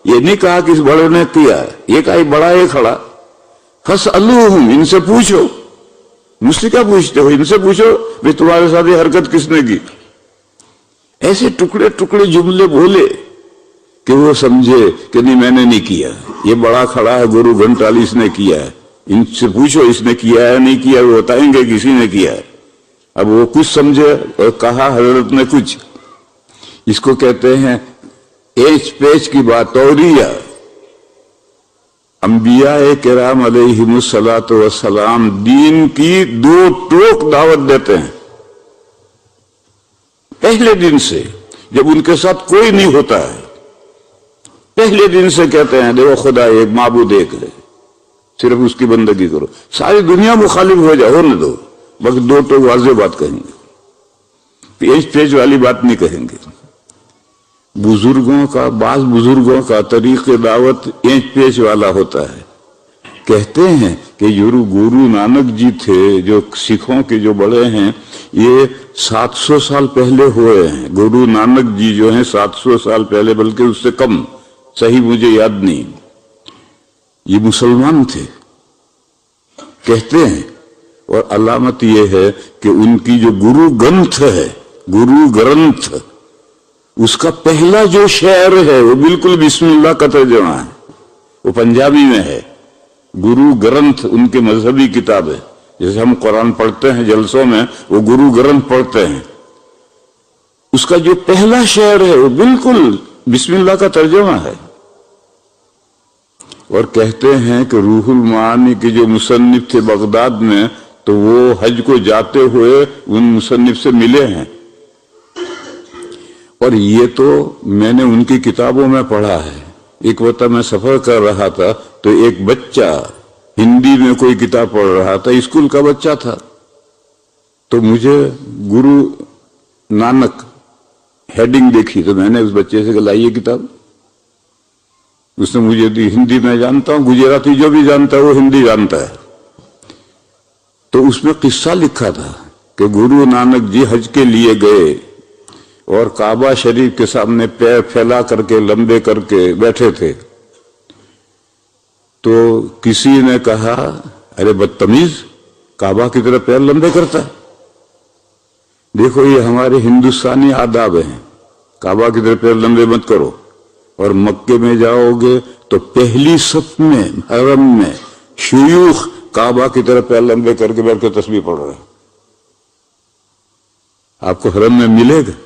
یہ نہیں کہا کہ اس بڑے نے کیا ہے، یہ کہا بڑا یہ کھڑا۔ فاسألوہم، ان سے پوچھو۔ مجھ سے کیا پوچھتے ہو؟ ان سے پوچھو بھی تمہارے ساتھ یہ حرکت کس نے کی۔ ایسے ٹکڑے ٹکڑے جملے بولے کہ وہ سمجھے کہ نہیں میں نے نہیں کیا، یہ بڑا کھڑا ہے گرو گھنٹالی، اس نے کیا ہے، ان سے پوچھو اس نے کیا ہے نہیں کیا، وہ بتائیں گے کسی نے کیا ہے۔ اب وہ کچھ سمجھے اور کہا حضرت نے کچھ، اس کو کہتے ہیں ایچ پیچ کی بات توریہ۔ انبیاء کرام علیہم الصلاۃ والسلام دین کی دو ٹوک دعوت دیتے ہیں پہلے دن سے، جب ان کے ساتھ کوئی نہیں ہوتا ہے، پہلے دن سے کہتے ہیں دیکھو خدا ایک، معبود ایک ہے، صرف اس کی بندگی کرو۔ ساری دنیا مخالف ہو جائے ہونے دو، بس دو ٹوک واضح بات کہیں گے، پیچ پیچ والی بات نہیں کہیں گے۔ بزرگوں کا، بعض بزرگوں کا طریق دعوت اینچ پیچ والا ہوتا ہے۔ کہتے ہیں کہ گرو نانک جی تھے جو سکھوں کے جو بڑے ہیں، یہ 700 سال پہلے ہوئے ہیں۔ گرو نانک جی جو ہیں 700 سال پہلے، بلکہ اس سے کم، صحیح مجھے یاد نہیں، یہ مسلمان تھے کہتے ہیں۔ اور علامت یہ ہے کہ ان کی جو گرو گرنتھ ہے، گرو گرنتھ، اس کا پہلا جو شعر ہے وہ بالکل بسم اللہ کا ترجمہ ہے، وہ پنجابی میں ہے۔ گرو گرنتھ ان کے مذہبی کتاب ہے، جیسے ہم قرآن پڑھتے ہیں جلسوں میں، وہ گرو گرنتھ پڑھتے ہیں۔ اس کا جو پہلا شعر ہے وہ بالکل بسم اللہ کا ترجمہ ہے۔ اور کہتے ہیں کہ روح المعانی کے جو مصنف تھے بغداد میں، تو وہ حج کو جاتے ہوئے ان مصنف سے ملے ہیں۔ اور یہ تو میں نے ان کی کتابوں میں پڑھا ہے۔ ایک وقت میں سفر کر رہا تھا تو ایک بچہ ہندی میں کوئی کتاب پڑھ رہا تھا، اسکول کا بچہ تھا، تو مجھے گرو نانک ہیڈنگ دیکھی تو میں نے اس بچے سے کہا لائیے کتاب۔ اس نے مجھے دی، ہندی میں جانتا ہوں، گجراتی جو بھی جانتا ہے وہ ہندی جانتا ہے۔ تو اس میں قصہ لکھا تھا کہ گرو نانک جی حج کے لیے گئے اور کعبہ شریف کے سامنے پیر پھیلا کر کے لمبے کر کے بیٹھے تھے، تو کسی نے کہا ارے بدتمیز، کعبہ کی طرف پیر لمبے کرتا ہے؟ دیکھو یہ ہمارے ہندوستانی آداب ہیں، کعبہ کی طرف پیر لمبے مت کرو۔ اور مکے میں جاؤ گے تو پہلی صف میں حرم میں شیوخ کعبہ کی طرف پیر لمبے کر کے بیٹھ کے تسبیح پڑھ رہے ہیں، آپ کو حرم میں ملے گا؟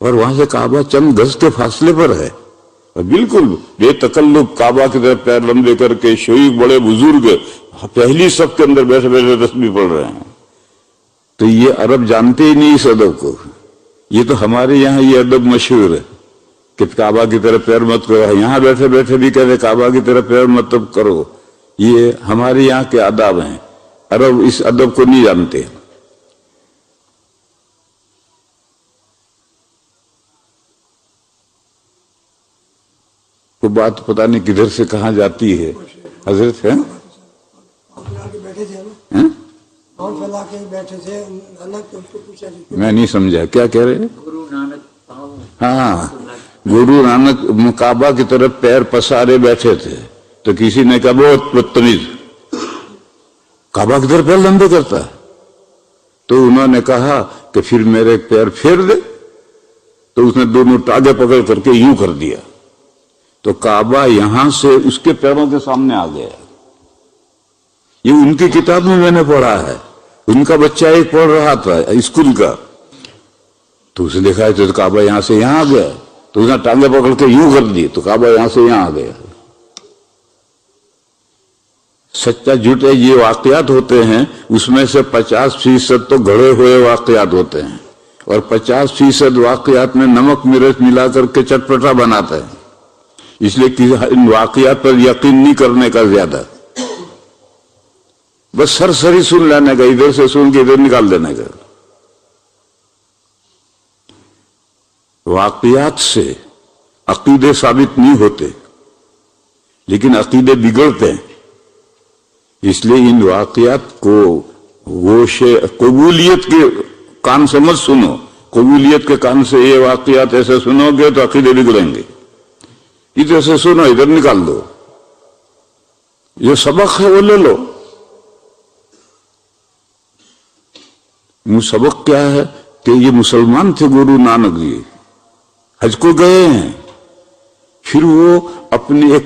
اور وہاں سے کعبہ چند گز کے فاصلے پر ہے، اور بالکل بے تکلف کعبہ کی طرف پیر لمبے کر کے شیوخ بڑے بزرگ پہلی صف کے اندر بیٹھے بیٹھے تسبیح پڑھ رہے ہیں۔ تو یہ عرب جانتے ہی نہیں اس ادب کو۔ یہ تو ہمارے یہاں یہ ادب مشہور ہے کہ کعبہ کی طرف پیر مت کرو، یہاں بیٹھے بیٹھے بھی کہتے کعبہ کی طرف پیر مت کرو۔ یہ ہمارے یہاں کے آداب ہیں، عرب اس ادب کو نہیں جانتے۔ وہ بات پتہ نہیں کدھر سے کہاں جاتی ہے، حضرت ہے میں نہیں سمجھا کیا کہہ رہے ہیں؟ ہاں، گرو نانک کعبہ کی طرف پیر پسارے بیٹھے تھے تو کسی نے کہا بہت بدتمیز، کعبہ کی طرف پیر لمبے کرتا ہے۔ تو انہوں نے کہا کہ پھر میرے پیر پھیر دے، تو اس نے دونوں ٹانگیں پکڑ کر کے یوں کر دیا، تو کعبہ یہاں سے اس کے پیروں کے سامنے آ گیا۔ یہ ان کی کتاب میں میں نے پڑھا ہے، ان کا بچہ ایک پڑھ رہا تھا اسکول کا، تو اسے دیکھا ہے تو کعبہ یہاں سے یہاں آ گیا، تو اس نے ٹانگیں پکڑ کے یوں کر دی تو کعبہ یہاں سے یہاں آ گیا۔ سچا جھوٹے یہ واقعات ہوتے ہیں، اس میں سے 50% تو گھڑے ہوئے واقعات ہوتے ہیں، اور 50% واقعات میں نمک مرچ ملا کر کے چٹپٹا بناتا ہے۔ اس لیے ان واقعات پر یقین نہیں کرنے کا زیادہ، بس سرسری سن لینے کا، ادھر سے سن کے ادھر نکال دینے کا۔ واقعات سے عقیدے ثابت نہیں ہوتے، لیکن عقیدے بگڑتے ہیں۔ اس لیے ان واقعات کو قبولیت کے کان سے مت سنو، قبولیت کے کان سے یہ واقعات ایسے سنو گے تو عقیدے بگڑیں گے۔ ادھر سے سنو ادھر نکال دو، یہ سبق ہے وہ لے لو۔ سبق کیا ہے کہ یہ مسلمان تھے گرو نانک جی، حج کو گئے ہیں، پھر وہ اپنے ایک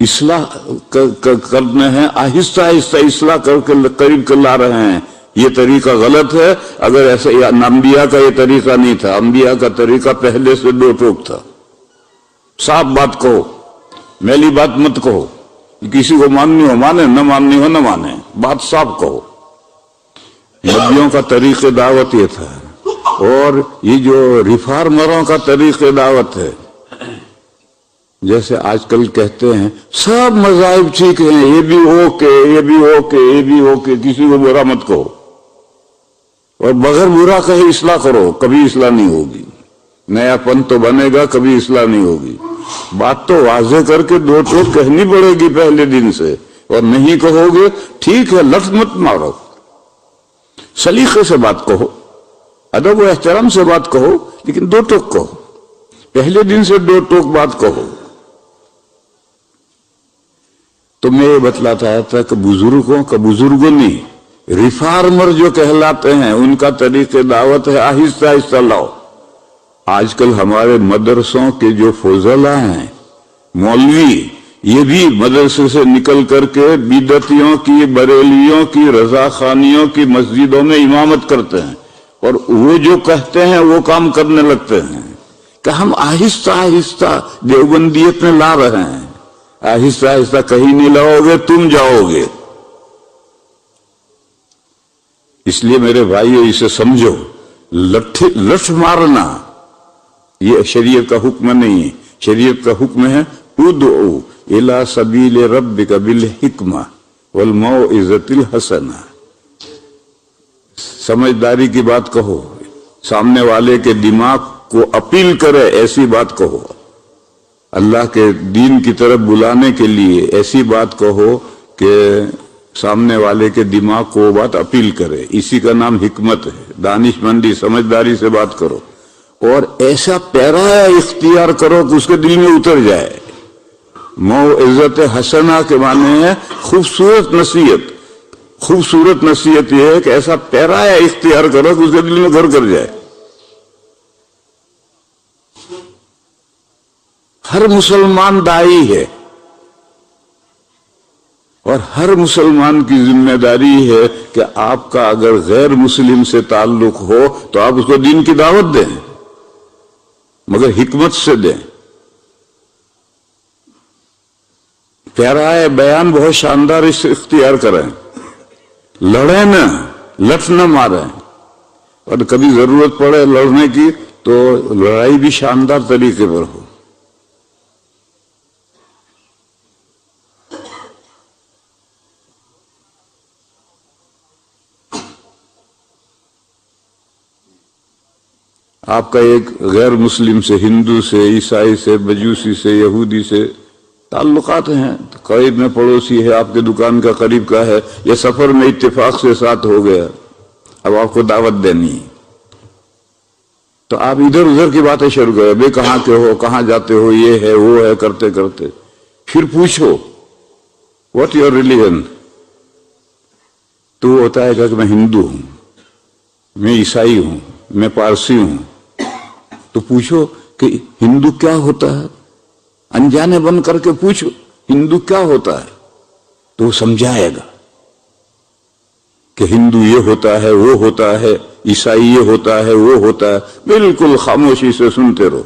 اصلاح کرنے ہیں، آہستہ آہستہ اصلاح کر کے قریب کر لا رہے ہیں. یہ طریقہ غلط ہے. اگر ایسا انبیاء کا یہ طریقہ نہیں تھا، انبیاء کا طریقہ پہلے سے دو ٹوک تھا. صاف بات کہو، میلی بات مت کہو. کسی کو ماننی ہو مانے، نہ ماننی ہو نہ مانے، بات صاف کہو. نبیوں کا طریقہ دعوت یہ تھا. اور یہ جو ریفارمروں کا طریقہ دعوت ہے، جیسے آج کل کہتے ہیں سب مذاہب ٹھیک ہیں، یہ بھی اوکے، یہ بھی اوکے، یہ بھی اوکے، کسی کو برا مت کہو اور بغیر برا کہے اصلاح کرو. کبھی اصلاح نہیں ہوگی. نیا پن تو بنے گا، کبھی اصلاح نہیں ہوگی. بات تو واضح کر کے دو ٹوک کہنی پڑے گی پہلے دن سے. اور نہیں کہو گے ٹھیک ہے، لفظ مت مارو، سلیقے سے بات کہو، ادب و احترام سے بات کہو، لیکن دو ٹوک کہو. پہلے دن سے دو ٹوک بات کہو. تو میں یہ بتلاتا تھا کہ بزرگوں نہیں، ریفارمر جو کہلاتے ہیں ان کا طریقہ دعوت ہے آہستہ آہستہ لاؤ. آج کل ہمارے مدرسوں کے جو فضلاء ہیں، مولوی، یہ بھی مدرسے سے نکل کر کے بدعتیوں کی، بریلیوں کی، رضا خانیوں کی مسجدوں میں امامت کرتے ہیں. اور وہ جو کہتے ہیں وہ کام کرنے لگتے ہیں کہ ہم آہستہ آہستہ دیوبندیت میں لا رہے ہیں. آہستہ آہستہ کہیں نہیں لاؤ گے، تم جاؤ گے. اس لیے میرے بھائیو اسے سمجھو. لٹھ مارنا یہ شریعت کا حکم نہیں ہے. شریعت کا حکم ہے ادعو الی سبیل ربک بالحکمہ والموعظۃ الحسنہ. سمجھداری کی بات کہو، سامنے والے کے دماغ کو اپیل کرے ایسی بات کہو. اللہ کے دین کی طرف بلانے کے لیے ایسی بات کہو کہ سامنے والے کے دماغ کو وہ بات اپیل کرے. اسی کا نام حکمت ہے. دانش مندی، سمجھداری سے بات کرو. اور ایسا پیرایا اختیار کرو کہ اس کے دل میں اتر جائے. موعظت حسنہ کے معنی ہے خوبصورت نصیحت. خوبصورت نصیحت یہ ہے کہ ایسا پیرایا اختیار کرو کہ اس کے دل میں گھر کر جائے. ہر مسلمان داعی ہے اور ہر مسلمان کی ذمہ داری ہے کہ آپ کا اگر غیر مسلم سے تعلق ہو تو آپ اس کو دین کی دعوت دیں، مگر حکمت سے دیں. پیارا بیان بہت شاندار اس سے اختیار کریں. لڑیں نہ، لٹ نہ ماریں. اور کبھی ضرورت پڑے لڑنے کی تو لڑائی بھی شاندار طریقے پر ہو. آپ کا ایک غیر مسلم سے، ہندو سے، عیسائی سے، مجوسی سے، یہودی سے تعلقات ہیں، قریب میں پڑوسی ہے، آپ کے دکان کا قریب کا ہے، یہ سفر میں اتفاق سے ساتھ ہو گیا، اب آپ کو دعوت دینی ہے تو آپ ادھر ادھر کی باتیں شروع کریں. بے کہاں کے ہو، کہاں جاتے ہو، یہ ہے وہ ہے، کرتے کرتے پھر پوچھو واٹ یور ریلیجن. تو وہ ہوتا ہے کہ میں ہندو ہوں، میں عیسائی ہوں، میں پارسی ہوں. تو پوچھو کہ ہندو کیا ہوتا ہے، انجانے بن کر کے پوچھو ہندو کیا ہوتا ہے، تو وہ سمجھائے گا کہ ہندو یہ ہوتا ہے، وہ ہوتا ہے، عیسائی یہ ہوتا ہے، وہ ہوتا ہے. بالکل خاموشی سے سنتے رہو.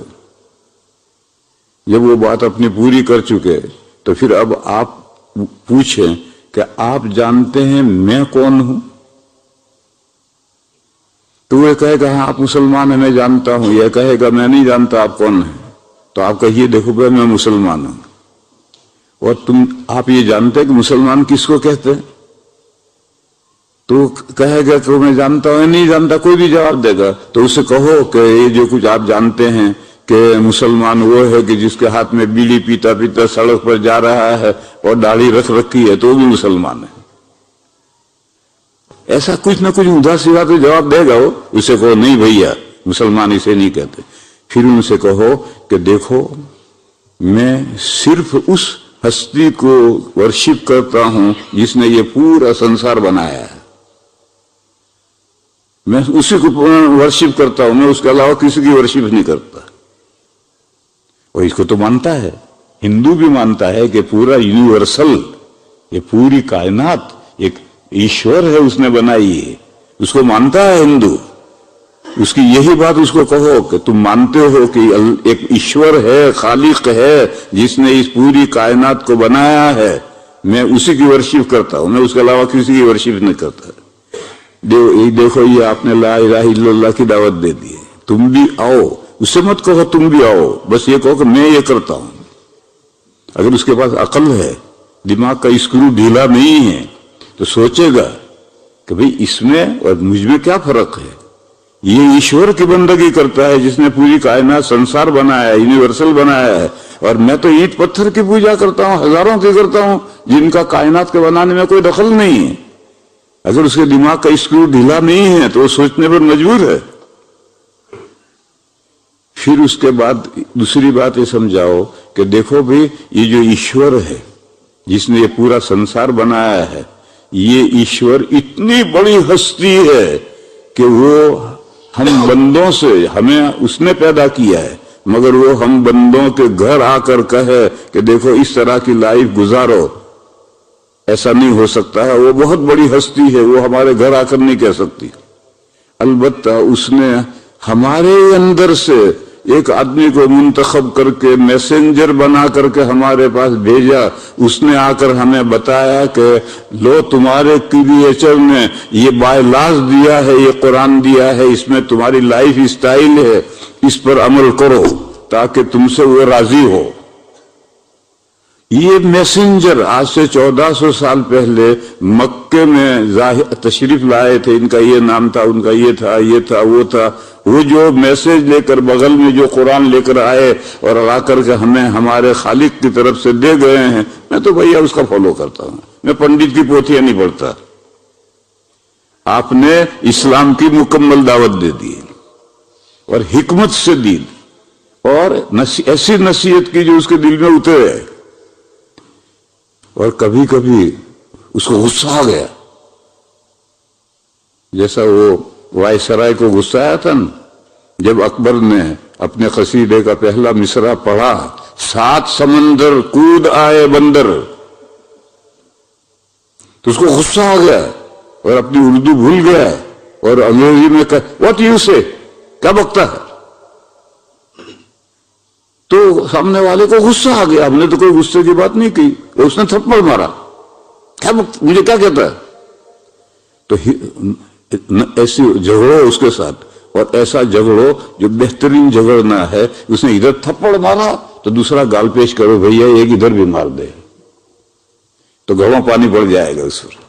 جب وہ بات اپنی پوری کر چکے تو پھر اب آپ پوچھیں کہ آپ جانتے ہیں میں کون ہوں؟ تو وہ کہے گا ہاں آپ مسلمان ہیں، میں جانتا ہوں. یہ کہے گا میں نہیں جانتا آپ کون ہیں. تو آپ کہیے دیکھو بھائی میں مسلمان ہوں. اور آپ یہ جانتے ہیں کہ مسلمان کس کو کہتے ہیں؟ تو کہے گا کہ میں جانتا ہوں، نہیں جانتا، کوئی بھی جواب دے گا. تو اسے کہو کہ یہ جو کچھ آپ جانتے ہیں کہ مسلمان وہ ہے کہ جس کے ہاتھ میں بیڑی پیتا پیتا سڑک پر جا رہا ہے اور داڑھی رکھ رکھی ہے تو وہ بھی مسلمان ہے. ایسا کچھ نہ کچھ اداسی بات جواب دے گا. وہ اسے کہو نہیں بھیا مسلمان اسے نہیں کہتے. پھر ان سے کہو کہ دیکھو میں صرف اس ہستی کو ورشپ کرتا ہوں جس نے یہ پورا سنسار بنایا ہے. میں اسی کو ورشپ کرتا ہوں، میں اس کے علاوہ کسی کی ورشپ نہیں کرتا. اور اس کو تو مانتا ہے. ہندو بھی مانتا ہے کہ پورا یونیورسل، یہ پوری کائنات ایک ایشور ہے، اس نے بنائی ہے، اس کو مانتا ہے ہندو۔ اس کی یہی بات اس کو کہو کہ تم مانتے ہو کہ ایک ایشور ہے، خالق ہے، جس نے اس پوری کائنات کو بنایا ہے، میں اسی کی ورشپ کرتا ہوں، میں اس کے علاوہ کسی کی ورشپ نہیں کرتا۔ دیکھو یہ آپ نے لا الہ الا اللہ کی دعوت دے دی ہے، تم بھی آؤ، اسے مت کہو تم بھی آؤ، بس یہ کہو کہ میں یہ کرتا ہوں۔ اگر اس کے پاس عقل ہے، دماغ کا اسکرو ڈھیلا نہیں ہے، تو سوچے گا کہ بھئی اس میں اور مجھ میں کیا فرق ہے۔ یہ ایشور کی بندگی کرتا ہے جس نے پوری کائنات سنسار بنایا ہے، یونیورسل بنایا ہے، اور میں تو اینٹ پتھر کی پوجا کرتا ہوں، ہزاروں کی کرتا ہوں، جن کا کائنات کے بنانے میں کوئی دخل نہیں ہے۔ اگر اس کے دماغ کا اسکرو ڈھیلا نہیں ہے تو وہ سوچنے پر مجبور ہے۔ پھر اس کے بعد دوسری بات یہ سمجھاؤ کہ دیکھو بھی یہ جو ایشور ہے جس نے یہ پورا سنسار بنایا ہے، یہ ایشور اتنی بڑی ہستی ہے کہ وہ ہم بندوں سے، ہمیں اس نے پیدا کیا ہے، مگر وہ ہم بندوں کے گھر آ کر کہے کہ دیکھو اس طرح کی لائف گزارو، ایسا نہیں ہو سکتا ہے۔ وہ بہت بڑی ہستی ہے، وہ ہمارے گھر آ کر نہیں کہہ سکتی۔ البتہ اس نے ہمارے اندر سے ایک آدمی کو منتخب کر کے میسنجر بنا کر کے ہمارے پاس بھیجا، اس نے آ کر ہمیں بتایا کہ لو تمہارے کریئیٹر نے یہ بائی لاز دیا ہے، یہ قرآن دیا ہے، اس میں تمہاری لائف اسٹائل ہے، اس پر عمل کرو تاکہ تم سے وہ راضی ہو۔ یہ میسنجر آج سے 1400 سال پہلے مکے میں تشریف لائے تھے، ان کا یہ نام تھا، ان کا یہ تھا، یہ تھا، وہ تھا۔ وہ جو میسج لے کر بغل میں جو قرآن لے کر آئے اور آ کر کے ہمیں ہمارے خالق کی طرف سے دے گئے ہیں، میں تو بھیا اس کا فالو کرتا ہوں، میں پنڈت کی پوتیاں نہیں پڑھتا۔ آپ نے اسلام کی مکمل دعوت دے دی اور حکمت سے دی، اور ایسی نصیحت کی جو اس کے دل میں اترے۔ اور کبھی کبھی اس کو غصہ آ گیا، جیسا وہ وائسرائے کو غصہ آیا تھا نا جب اکبر نے اپنے قصیدے کا پہلا مصرع پڑھا، 7 سمندر کود آئے بندر، تو اس کو غصہ آ گیا اور اپنی اردو بھول گیا اور انگریزی میں واٹ یو سے، کیا بکتا ہے؟ تو سامنے والے کو غصہ آ گیا، ہم نے تو کوئی غصے کی بات نہیں کی، اس نے تھپڑ مارا، مجھے کیا کہتا ہے؟ تو ایسی جھگڑو اس کے ساتھ، اور ایسا جھگڑو جو بہترین جھگڑنا ہے۔ اس نے ادھر تھپڑ مارا تو دوسرا گال پیش کرو، بھیا ایک ادھر بھی مار دے تو گھڑوں پانی پڑ جائے گا اس پر۔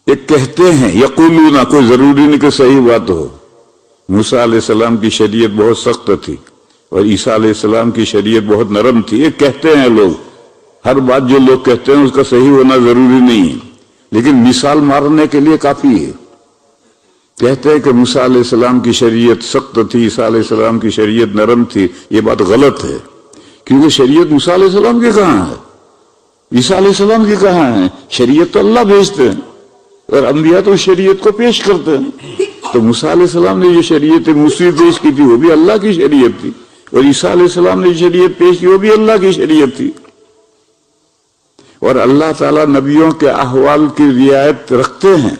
ایک کہتے ہیں یقولون، کوئی ضروری نہیں کہ صحیح بات ہو۔ موسیٰ علیہ السلام کی شریعت بہت سخت تھی اور عیسیٰ علیہ السلام کی شریعت بہت نرم تھی۔ یہ کہتے ہیں لوگ، ہر بات جو لوگ کہتے ہیں اس کا صحیح ہونا ضروری نہیں ہے، لیکن مثال مارنے کے لیے کافی ہے۔ کہتے ہیں کہ موسیٰ علیہ السلام کی شریعت سخت تھی، عیسیٰ علیہ السلام کی شریعت نرم تھی، یہ بات غلط ہے، کیونکہ شریعت موسیٰ علیہ السلام کی کہاں ہے، عیسیٰ علیہ السلام کی کہاں ہے؟ شریعت تو اللہ بھیجتے ہیں اور انبیاء تو شریعت کو پیش کرتے ہیں۔ تو موسیٰ علیہ السلام نے جو شریعت موسیٰ پیش کی تھی وہ بھی اللہ کی شریعت تھی، اور عیسیٰ علیہ السلام نے جو شریعت پیش کی وہ بھی اللہ کی شریعت تھی۔ اور اللہ تعالیٰ نبیوں کے احوال کی رعایت رکھتے ہیں۔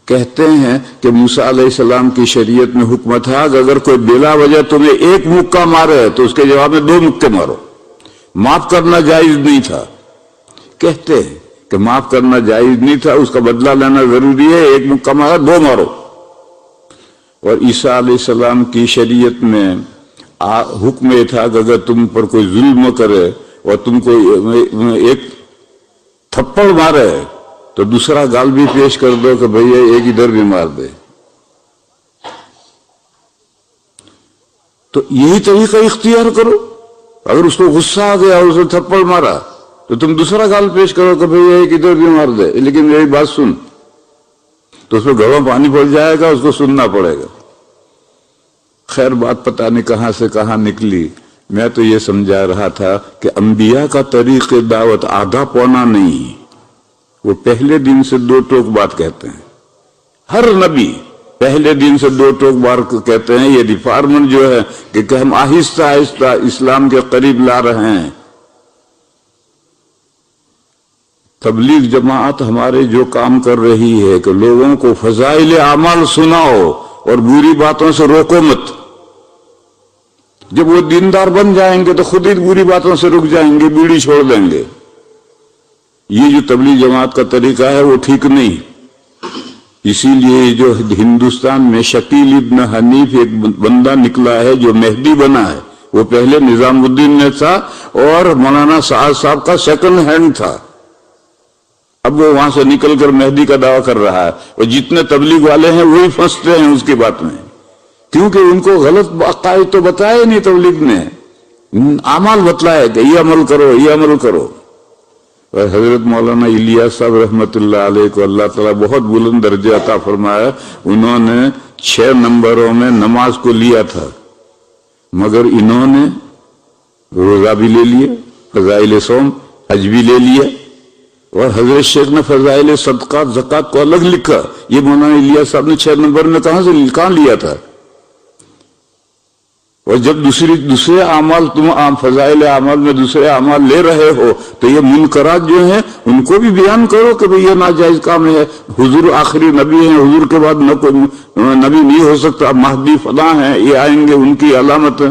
کہتے ہیں کہ موسیٰ علیہ السلام کی شریعت میں حکم تھا کہ اگر کوئی بلا وجہ تمہیں ایک مکہ مارے تو اس کے جواب میں 2 مکے مارو، معاف کرنا جائز نہیں تھا۔ کہتے ہیں کہ معاف کرنا جائز نہیں تھا، اس کا بدلہ لینا ضروری ہے، 1 مکہ مارا 2 مارو۔ اور عیسیٰ علیہ السلام کی شریعت میں حکم یہ تھا کہ اگر تم پر کوئی ظلم کرے اور تم کو ایک تھپڑ مارے تو دوسرا گال بھی پیش کر دو کہ بھئی ایک ادھر بھی مار دے۔ تو یہی طریقہ اختیار کرو۔ اگر اس کو غصہ آ گیا اور اس نے تھپڑ مارا تو تم دوسرا گال پیش کرو کہ بھئی ایک ادھر بھی مار دے، لیکن میری بات سن، تو اس پہ گھڑوں پانی پڑ جائے گا، اس کو سننا پڑے گا۔ خیر بات پتہ نہیں کہاں سے کہاں نکلی۔ میں تو یہ سمجھا رہا تھا کہ انبیاء کا طریق دعوت آدھا پونا نہیں، وہ پہلے دن سے 2 ٹوک بات کہتے ہیں۔ ہر نبی پہلے دن سے دو ٹوک بار کہتے ہیں یہ ریفارمنٹ جو ہے کہ ہم آہستہ آہستہ اسلام کے قریب لا رہے ہیں. تبلیغ جماعت ہمارے جو کام کر رہی ہے کہ لوگوں کو فضائل اعمال سناؤ اور بری باتوں سے روکو مت. جب وہ دیندار بن جائیں گے تو خود ہی بری باتوں سے رک جائیں گے، بیڑی چھوڑ دیں گے. یہ جو تبلیغ جماعت کا طریقہ ہے وہ ٹھیک نہیں. اسی لیے جو ہندوستان میں شکیل ابن حنیف ایک بندہ نکلا ہے جو مہدی بنا ہے، وہ پہلے نظام الدین میں تھا اور مولانا سعد صاحب کا سیکنڈ ہینڈ تھا. اب وہ وہاں سے نکل کر مہدی کا دعویٰ کر رہا ہے، اور جتنے تبلیغ والے ہیں وہی پھنستے ہیں اس کی بات میں، کیونکہ ان کو غلط عقائد تو بتائے نہیں تبلیغ نے، اعمال بتلایا کہ یہ عمل کرو یہ عمل کرو. اور حضرت مولانا الیاس صاحب رحمت اللہ علیہ کو اللہ تعالیٰ بہت بلند درجہ عطا فرمایا. انہوں نے 6 نمبروں میں نماز کو لیا تھا، مگر انہوں نے روزہ بھی لے لیا، فضائل صوم حج بھی لے لیا، اور حضرت شیخ نے فضائل صدقات زکوٰۃ کو الگ لکھا. یہ مولانا الیاس صاحب نے 6 نمبر میں کہاں لیا تھا؟ اور جب دوسرے اعمال تم فضائل اعمال میں دوسرے اعمال لے رہے ہو تو یہ منکرات جو ہیں ان کو بھی بیان کرو کہ بھئی یہ ناجائز کام ہے. حضور آخری نبی ہیں، حضور کے بعد نہ کوئی نبی نہیں ہو سکتا، مہدی فلاں ہیں، یہ آئیں گے، ان کی علامت ہے.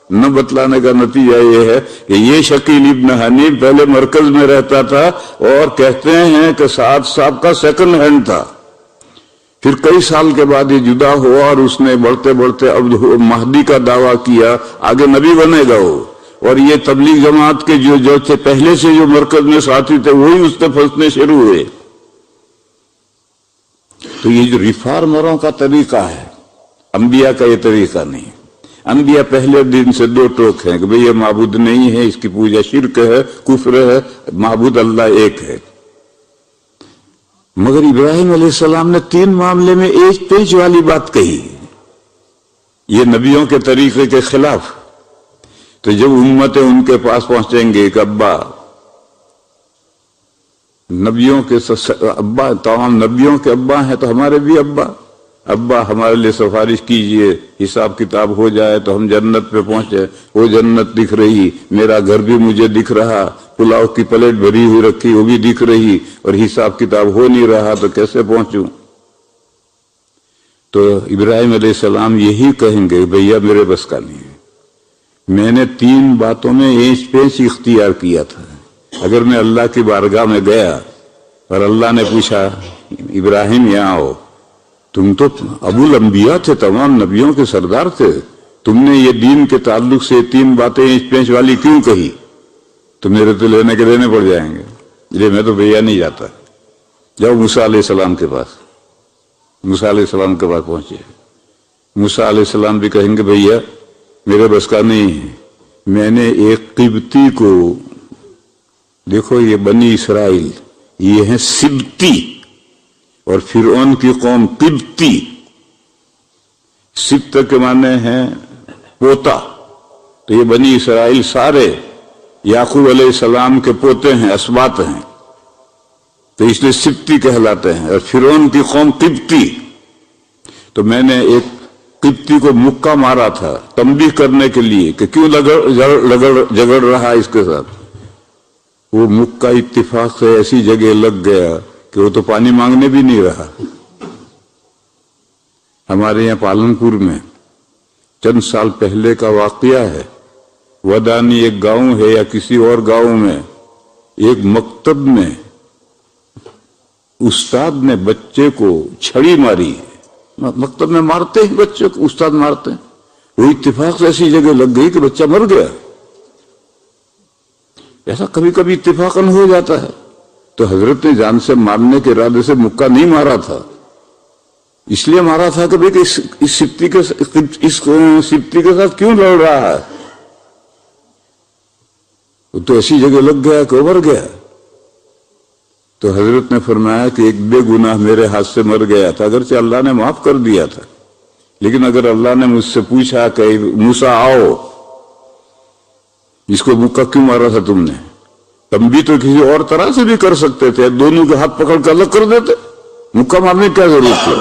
نہ بتلانے کا نتیجہ یہ ہے کہ یہ شکیل ابن حنیف پہلے مرکز میں رہتا تھا اور کہتے ہیں کہ سعد صاحب کا سیکنڈ ہینڈ تھا. پھر کئی سال کے بعد یہ جدا ہوا اور اس نے بڑھتے بڑھتے اب مہدی کا دعویٰ کیا، آگے نبی بنے گا وہ. اور یہ تبلیغ جماعت کے جو تھے پہلے سے جو مرکز میں ساتھی تھے وہی اس سے پھنسنے شروع ہوئے. تو یہ جو ریفارمروں کا طریقہ ہے، انبیاء کا یہ طریقہ نہیں. انبیاء پہلے دن سے دو ٹوک ہیں کہ بھئی یہ معبود نہیں ہے، اس کی پوجا شرک ہے، کفر ہے، معبود اللہ ایک ہے. مگر ابراہیم علیہ السلام نے 3 معاملے میں ایک پیچ والی بات کہی، یہ نبیوں کے طریقے کے خلاف. تو جب امتیں ان کے پاس پہنچیں گے کہ ابا، نبیوں کے ابا، تمام نبیوں کے ابا ہیں تو ہمارے بھی ابا ہمارے لیے سفارش کیجئے، حساب کتاب ہو جائے تو ہم جنت پہ پہنچے. وہ جنت دکھ رہی، میرا گھر بھی مجھے دکھ رہا، پلاؤ کی پلیٹ بھری ہوئی رکھی وہ بھی دکھ رہی، اور حساب کتاب ہو نہیں رہا تو کیسے پہنچوں؟ تو ابراہیم علیہ السلام یہی کہیں گے بھیا میرے بس کا نہیں ہے. میں نے 3 باتوں میں اینچ پیچ اختیار کیا تھا. اگر میں اللہ کی بارگاہ میں گیا اور اللہ نے پوچھا ابراہیم یہاں آؤ، تم تو ابو الانبیاء تھے، تمام نبیوں کے سردار تھے، تم نے یہ دین کے تعلق سے 3 باتیں اینچ پیچ والی کیوں کہی؟ تو میرے تو لینے کے دینے پڑ جائیں گے، یہ میں تو بھیا نہیں جاتا. جاؤ موسیٰ علیہ السلام کے پاس. موسیٰ علیہ السلام کے پاس پہنچے. موسیٰ علیہ السلام بھی کہیں گے بھیا میرے بس کا نہیں ہے. میں نے ایک قبطی کو، دیکھو یہ بنی اسرائیل یہ ہیں سبتی، اور فرعون کی قوم قبطی. سبت کے معنی ہیں پوتا، تو یہ بنی اسرائیل سارے یعقوب علیہ السلام کے پوتے ہیں، اسباط ہیں، تو اس لیے سبتی کہلاتے ہیں. اور فرعون کی قوم قبطی. تو میں نے ایک قبطی کو مکہ مارا تھا تنبیہ کرنے کے لیے کہ کیوں جگڑ رہا اس کے ساتھ. وہ مکہ اتفاق سے ایسی جگہ لگ گیا کہ وہ تو پانی مانگنے بھی نہیں رہا. ہمارے یہاں پالنپور میں چند سال پہلے کا واقعہ ہے. ودانی ایک گاؤں ہے یا کسی اور گاؤں میں ایک مکتب میں استاد نے بچے کو چھڑی ماری. مکتب میں مارتے ہیں بچے کو، استاد مارتے ہیں. وہ اتفاق سے ایسی جگہ لگ گئی کہ بچہ مر گیا. ایسا کبھی کبھی اتفاقاً ہو جاتا ہے. تو حضرت نے جان سے مارنے کے ارادے سے مکہ نہیں مارا تھا، اس لیے مارا تھا کہ بھئی اس سبتی کے ساتھ کیوں لڑ رہا ہے. تو ایسی جگہ لگ گیا کہ مر گیا. تو حضرت نے فرمایا کہ ایک بے گناہ میرے ہاتھ سے مر گیا تھا، اگرچہ اللہ نے معاف کر دیا تھا، لیکن اگر اللہ نے مجھ سے پوچھا کہ موسیٰ آؤ، اس کو مکہ کیوں مارا تھا تم نے، تم بھی تو کسی اور طرح سے بھی کر سکتے تھے، دونوں کے ہاتھ پکڑ کر الگ کر دیتے. مکہ مارنے کی کیا ضرورت ہے؟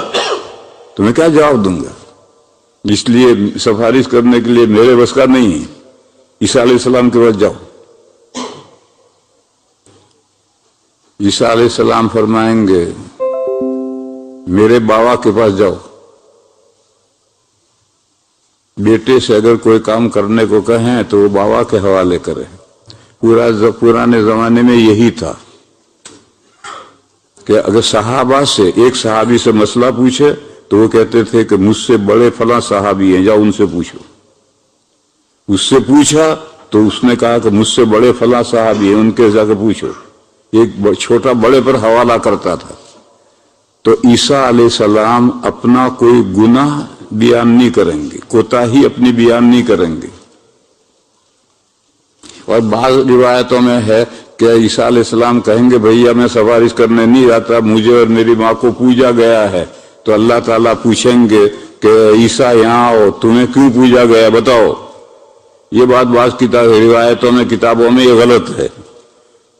تو میں کیا جواب دوں گا؟ اس لیے سفارش کرنے کے لیے میرے بس کا نہیں ہے، عیسیٰ علیہ السلام کے پاس جاؤ۔ عیسیٰ علیہ السلام فرمائیں گے میرے بابا کے پاس جاؤ، بیٹے سے اگر کوئی کام کرنے کو کہیں تو وہ بابا کے حوالے کرے۔ پرانے زمانے میں یہی تھا کہ اگر صحابہ سے ایک صحابی سے مسئلہ پوچھے تو وہ کہتے تھے کہ مجھ سے بڑے فلاں صحابی ہیں، جاؤ ان سے پوچھو۔ اس سے پوچھا تو اس نے کہا کہ مجھ سے بڑے فلاں صحابی ہیں، ان کے جا کے پوچھو۔ ایک چھوٹا بڑے پر حوالہ کرتا تھا۔ تو عیسیٰ علیہ السلام اپنا کوئی گناہ بیان نہیں کریں گے، کوتاہی اپنی بیان نہیں کریں گے۔ اور بعض روایتوں میں ہے کہ عیسیٰ علیہ السلام کہیں گے بھیا میں سفارش کرنے نہیں جاتا، مجھے اور میری ماں کو پوجا گیا ہے۔ تو اللہ تعالیٰ پوچھیں گے کہ عیسیٰ یہاں آؤ، تمہیں کیوں پوجا گیا بتاؤ۔ یہ بات بعض روایتوں میں کتابوں میں یہ غلط ہے۔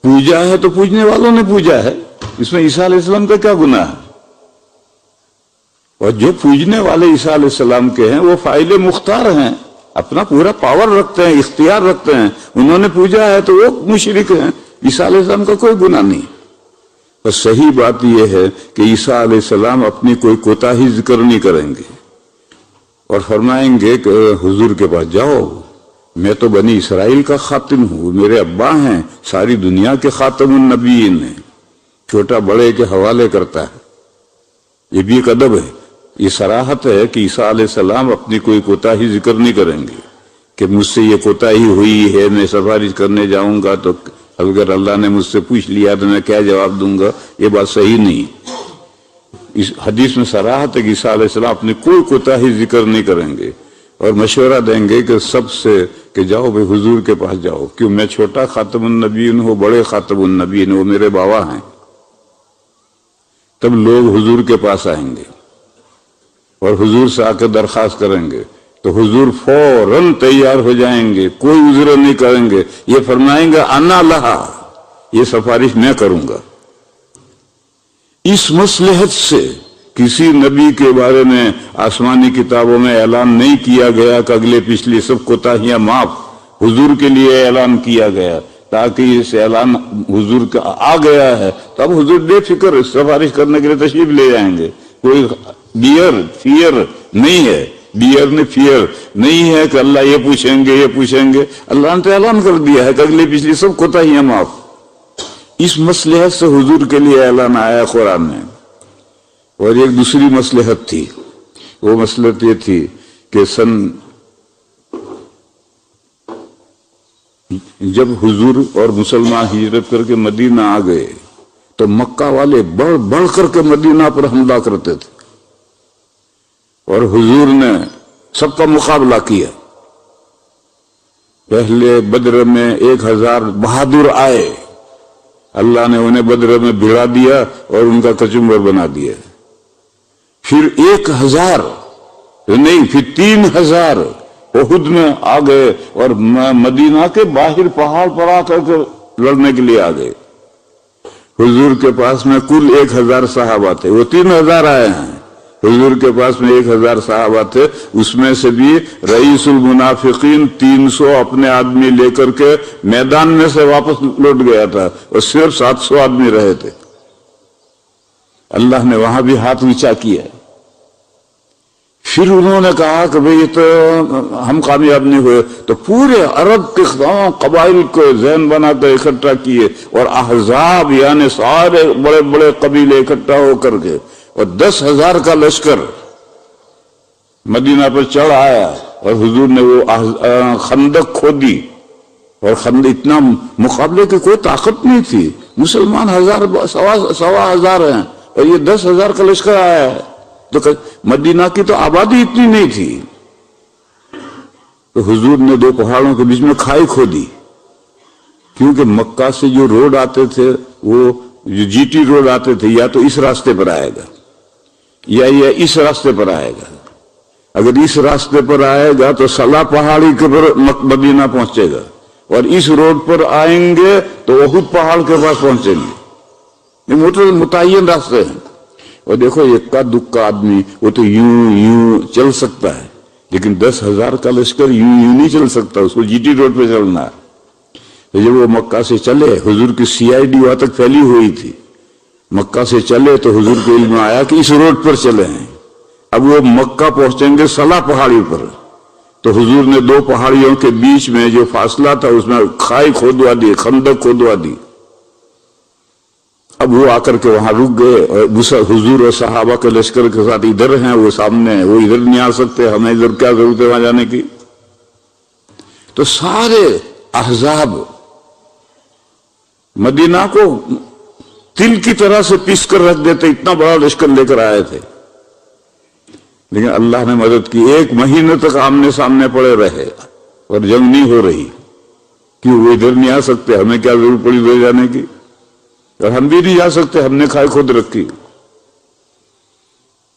پوجا ہے تو پوجنے والوں نے پوجا ہے، اس میں عیسیٰ علیہ السلام کا کیا گناہ ہے؟ اور جو پوجنے والے عیسیٰ علیہ السلام کے ہیں وہ فاعل مختار ہیں، اپنا پورا پاور رکھتے ہیں، اختیار رکھتے ہیں۔ انہوں نے پوجا ہے تو وہ مشرک ہیں، عیسیٰ علیہ السلام کا کوئی گناہ نہیں۔ بس صحیح بات یہ ہے کہ عیسیٰ علیہ السلام اپنی کوئی کوتاہی ذکر نہیں کریں گے اور فرمائیں گے کہ حضور کے پاس جاؤ، میں تو بنی اسرائیل کا خاتم ہوں، میرے ابا ہیں ساری دنیا کے خاتم النبیین ہیں۔ چھوٹا بڑے کے حوالے کرتا ہے، یہ بھی ایک ادب ہے۔ یہ صراحت ہے کہ عیسیٰ علیہ السلام اپنی کوئی کوتاہی ذکر نہیں کریں گے کہ مجھ سے یہ کوتاہی ہوئی ہے، میں سفارش کرنے جاؤں گا تو اگر اللہ نے مجھ سے پوچھ لیا تو میں کیا جواب دوں گا۔ یہ بات صحیح نہیں۔ اس حدیث میں صراحت ہے کہ عیسیٰ علیہ السلام اپنی کوئی کوتاہی ذکر نہیں کریں گے اور مشورہ دیں گے کہ سب سے کہ جاؤ بھائی حضور کے پاس جاؤ، کیوں میں چھوٹا خاتم النبیین ہوں، بڑے خاتم النبیین وہ میرے بابا ہیں۔ تب لوگ حضور کے پاس آئیں گے اور حضور سے آ کے درخواست کریں گے تو حضور فوراً تیار ہو جائیں گے، کوئی عذر نہیں کریں گے۔ یہ فرمائیں گے انا لہا، یہ سفارش میں کروں گا۔ اس مصلحت سے کسی نبی کے بارے میں آسمانی کتابوں میں اعلان نہیں کیا گیا کہ اگلے پچھلی سب کوتاہیاں معاف، حضور کے لیے اعلان کیا گیا تاکہ اس اعلان حضور کا آ گیا ہے تو اب حضور بے فکر سفارش کرنے کے لیے تشریف لے جائیں گے۔ کوئی فیئر نہیں ہے، بیئر نے فیئر نہیں ہے کہ اللہ یہ پوچھیں گے یہ پوچھیں گے۔ اللہ نے تو اعلان کر دیا ہے کہ اگلی پچھلی سب کوتاہیاں معاف۔ اس مصلحت سے حضور کے لیے اعلان آیا قرآن میں۔ اور ایک دوسری مصلحت تھی، وہ مصلحت یہ تھی کہ جب حضور اور مسلمان ہجرت کر کے مدینہ آ گئے تو مکہ والے بڑھ بڑھ کر کے مدینہ پر حملہ کرتے تھے اور حضور نے سب کا مقابلہ کیا۔ پہلے بدر میں 1000 بہادر آئے، اللہ نے انہیں بدر میں بھڑا دیا اور ان کا کچمبر بنا دیا۔ پھر 1000 نہیں، پھر 3000 احد میں آ گئے اور مدینہ کے باہر پہاڑ پر آ کر کے لڑنے کے لیے آ گئے۔ حضور کے پاس میں کل 1000 صحابہ تھے، وہ 3000 آئے ہیں۔ حضور کے پاس میں 1000 صحابہ تھے، اس میں سے بھی رئیس المنافقین 300 اپنے آدمی لے کر کے میدان میں سے واپس لوٹ گیا تھا اور صرف 700 آدمی رہے تھے۔ اللہ نے وہاں بھی ہاتھ اونچا کیا۔ پھر انہوں نے کہا کہ بھئی تو ہم کامیاب نہیں ہوئے، تو پورے عرب کے قبائل کو ذہن بنا کر اکٹھا کیے اور احزاب یعنی سارے بڑے بڑے قبیلے اکٹھا ہو کر کے اور 10,000 کا لشکر مدینہ پر چڑھ آیا اور حضور نے وہ خندق کھودی اور اتنا مقابلے کی کوئی طاقت نہیں تھی، مسلمان 1,000 ہیں اور یہ 10,000 کا لشکر آیا ہے، تو مدینہ کی تو آبادی اتنی نہیں تھی۔ تو حضور نے 2 پہاڑوں کے بیچ میں کھائی کھودی، کیونکہ مکہ سے جو روڈ آتے تھے وہ جو جی ٹی روڈ آتے تھے یا تو اس راستے پر آئے گا یا یہ اس راستے پر آئے گا۔ اگر اس راستے پر آئے گا تو صلا پہاڑی کے پر مدینہ پہنچے گا اور اس روڈ پر آئیں گے تو احد پہاڑ کے پاس پہنچیں گے۔ یہ متعین راستے ہیں اور دیکھو اکا دکا آدمی وہ تو یوں یوں چل سکتا ہے، لیکن 10,000 کا لشکر یوں یوں نہیں چل سکتا، اس کو جی ٹی روڈ پہ چلنا ہے۔ تو جب وہ مکہ سے چلے، حضور کی CID وہاں تک پھیلی ہوئی تھی، مکہ سے چلے تو حضور کے علم میں آیا کہ اس روڈ پر چلے ہیں۔ اب وہ مکہ پہنچیں گے صلا پہاڑی پر، تو حضور نے 2 پہاڑیوں کے بیچ میں جو فاصلہ تھا اس میں کھائی کھودوا دی، خندق کھودوا دی۔ اب وہ آ کر کے وہاں رک گئے، اور حضور اور صحابہ کے لشکر کے ساتھ ادھر ہیں، وہ سامنے ہیں، وہ ادھر نہیں آ سکتے، ہمیں ادھر کیا ضرورت ہے وہاں جانے کی۔ تو سارے احزاب مدینہ کو تل کی طرح سے پیس کر رکھ دیتے، اتنا بڑا لشکر لے کر آئے تھے، لیکن اللہ نے مدد کی۔ 1 مہینے تک آمنے سامنے پڑے رہے اور جنگ نہیں ہو رہی، کہ وہ ادھر نہیں آ سکتے، ہمیں کیا ضرورت پڑی ادھر جانے کی، اور ہم بھی نہیں جا سکتے، ہم نے کھائے خود رکھی۔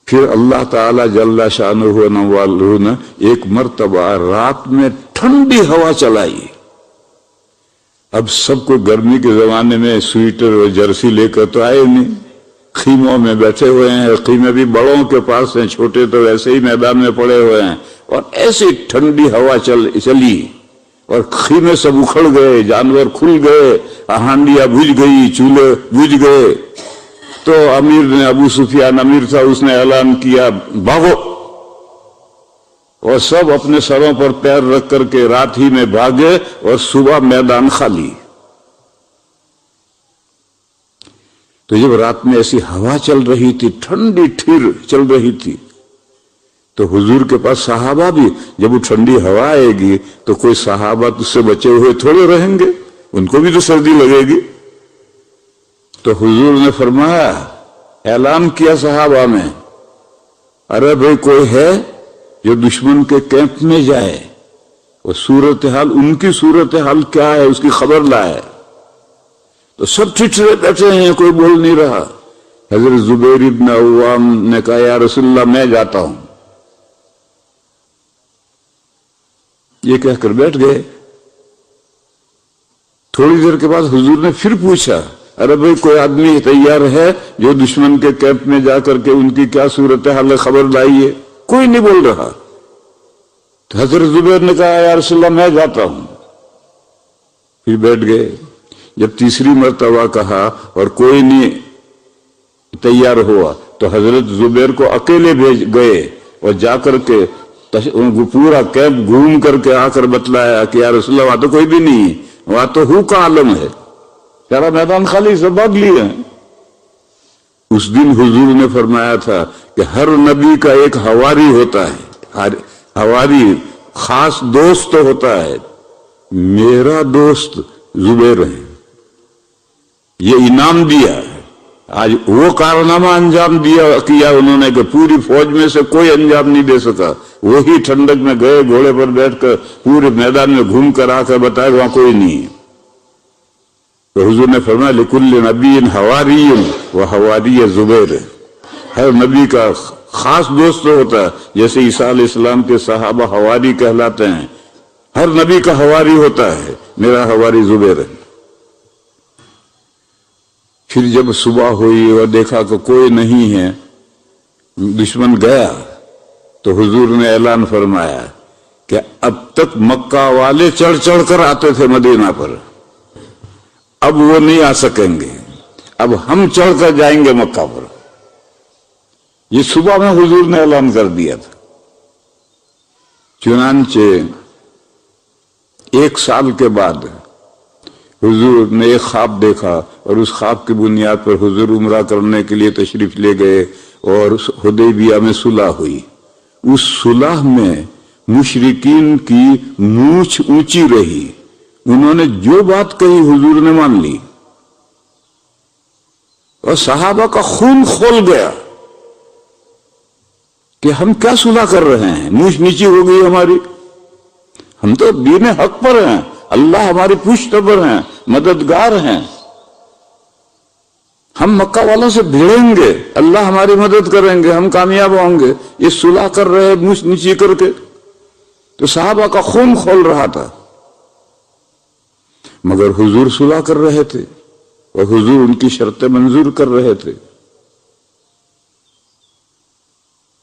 پھر اللہ تعالی جل شانہ و نوالہ نے ایک مرتبہ رات میں ٹھنڈی ہوا چلائی۔ اب سب کو گرمی کے زمانے میں سویٹر اور جرسی لے کر تو آئے نہیں، خیموں میں بیٹھے ہوئے ہیں، خیمے بھی بڑوں کے پاس ہیں، چھوٹے تو ویسے ہی میدان میں پڑے ہوئے ہیں، اور ایسی ٹھنڈی ہوا چلی اور خیمے سب اکھڑ گئے، جانور کھل گئے، ہانڈیاں بجھ گئی، چولہے بجھ گئے۔ تو امیر نے، ابو سفیان امیر تھا، اس نے اعلان کیا بھاگو، اور سب اپنے سروں پر پیر رکھ کر کے رات ہی میں بھاگے، اور صبح میدان خالی۔ تو جب رات میں ایسی ہوا چل رہی تھی، ٹھنڈی ٹھیر چل رہی تھی، تو حضور کے پاس صحابہ بھی، جب وہ ٹھنڈی ہوا آئے گی تو کوئی صحابہ اس سے بچے ہوئے تھوڑے رہیں گے، ان کو بھی تو سردی لگے گی۔ تو حضور نے فرمایا، اعلان کیا صحابہ میں، ارے بھائی کوئی ہے جو دشمن کے کیمپ میں جائے اور صورتحال، ان کی صورتحال کیا ہے اس کی خبر لائے۔ تو سب ٹھٹھرے بیٹھے ہیں، کوئی بول نہیں رہا۔ حضرت زبیر ابن عوام نے کہا، یا رسول اللہ میں جاتا ہوں۔ یہ کہہ کر بیٹھ گئے۔ تھوڑی دیر کے بعد حضور نے پھر پوچھا، ارے بھائی کوئی آدمی تیار ہے جو دشمن کے کیمپ میں جا کر کے ان کی کیا صورتحال خبر لائیے؟ کوئی نہیں بول رہا۔ تو حضرت زبیر نے کہا، یا رسول اللہ میں جاتا ہوں۔ پھر بیٹھ گئے۔ جب تیسری مرتبہ کہا اور کوئی نہیں تیار ہوا، تو حضرت زبیر کو اکیلے بھیج گئے اور جا کر کے پورا کیمپ گھوم کر کے آ کر بتلایا کہ یا رسول اللہ وہاں تو کوئی بھی نہیں ہے، وہاں تو ہو کا عالم ہے، سارا میدان خالی، سب بھاگ لیے ہیں۔ اس دن حضور نے فرمایا تھا کہ ہر نبی کا ایک حواری ہوتا ہے، حواری خاص دوست ہوتا ہے، میرا دوست زبیر ہے، یہ انعام دیا ہے۔ آج وہ کارنامہ انجام کیا انہوں نے کہ پوری فوج میں سے کوئی انجام نہیں دے سکا، وہی ٹھنڈک میں گئے، گھوڑے پر بیٹھ کر پورے میدان میں گھوم کر آ کر بتایا وہاں کوئی نہیں ہے۔ تو حضور نے فرمایا، لکل نبی حواری و حواری زبیر، ہر نبی کا خاص دوست ہوتا ہے، جیسے عیسیٰ علیہ السلام کے صحابہ حواری کہلاتے ہیں، ہر نبی کا حواری ہوتا ہے، میرا حواری زبیر ہے۔ پھر جب صبح ہوئی اور دیکھا کہ کوئی نہیں ہے، دشمن گیا، تو حضور نے اعلان فرمایا کہ اب تک مکہ والے چڑھ چڑھ کر آتے تھے مدینہ پر، اب وہ نہیں آ سکیں گے، اب ہم چڑھ کر جائیں گے مکہ پر۔ یہ صبح میں حضور نے اعلان کر دیا تھا۔ چنانچہ 1 سال کے بعد حضور نے ایک خواب دیکھا، اور اس خواب کی بنیاد پر حضور عمرہ کرنے کے لیے تشریف لے گئے، اور حدیبیہ میں صلح ہوئی۔ اس صلح میں مشرکین کی مونچھ اونچی رہی، انہوں نے جو بات کہی حضور نے مان لی، اور صحابہ کا خون کھول گیا کہ ہم کیا صلح کر رہے ہیں، مونچھ نیچی ہو گئی ہماری، ہم تو دین حق پر ہیں، اللہ ہماری پشت پر ہیں، مددگار ہیں، ہم مکہ والوں سے بھیڑیں گے، اللہ ہماری مدد کریں گے، ہم کامیاب ہوں گے، یہ صلح کر رہے مونچھ نیچی کر کے۔ تو صحابہ کا خون کھول رہا تھا، مگر حضور صلح کر رہے تھے، اور حضور ان کی شرطیں منظور کر رہے تھے۔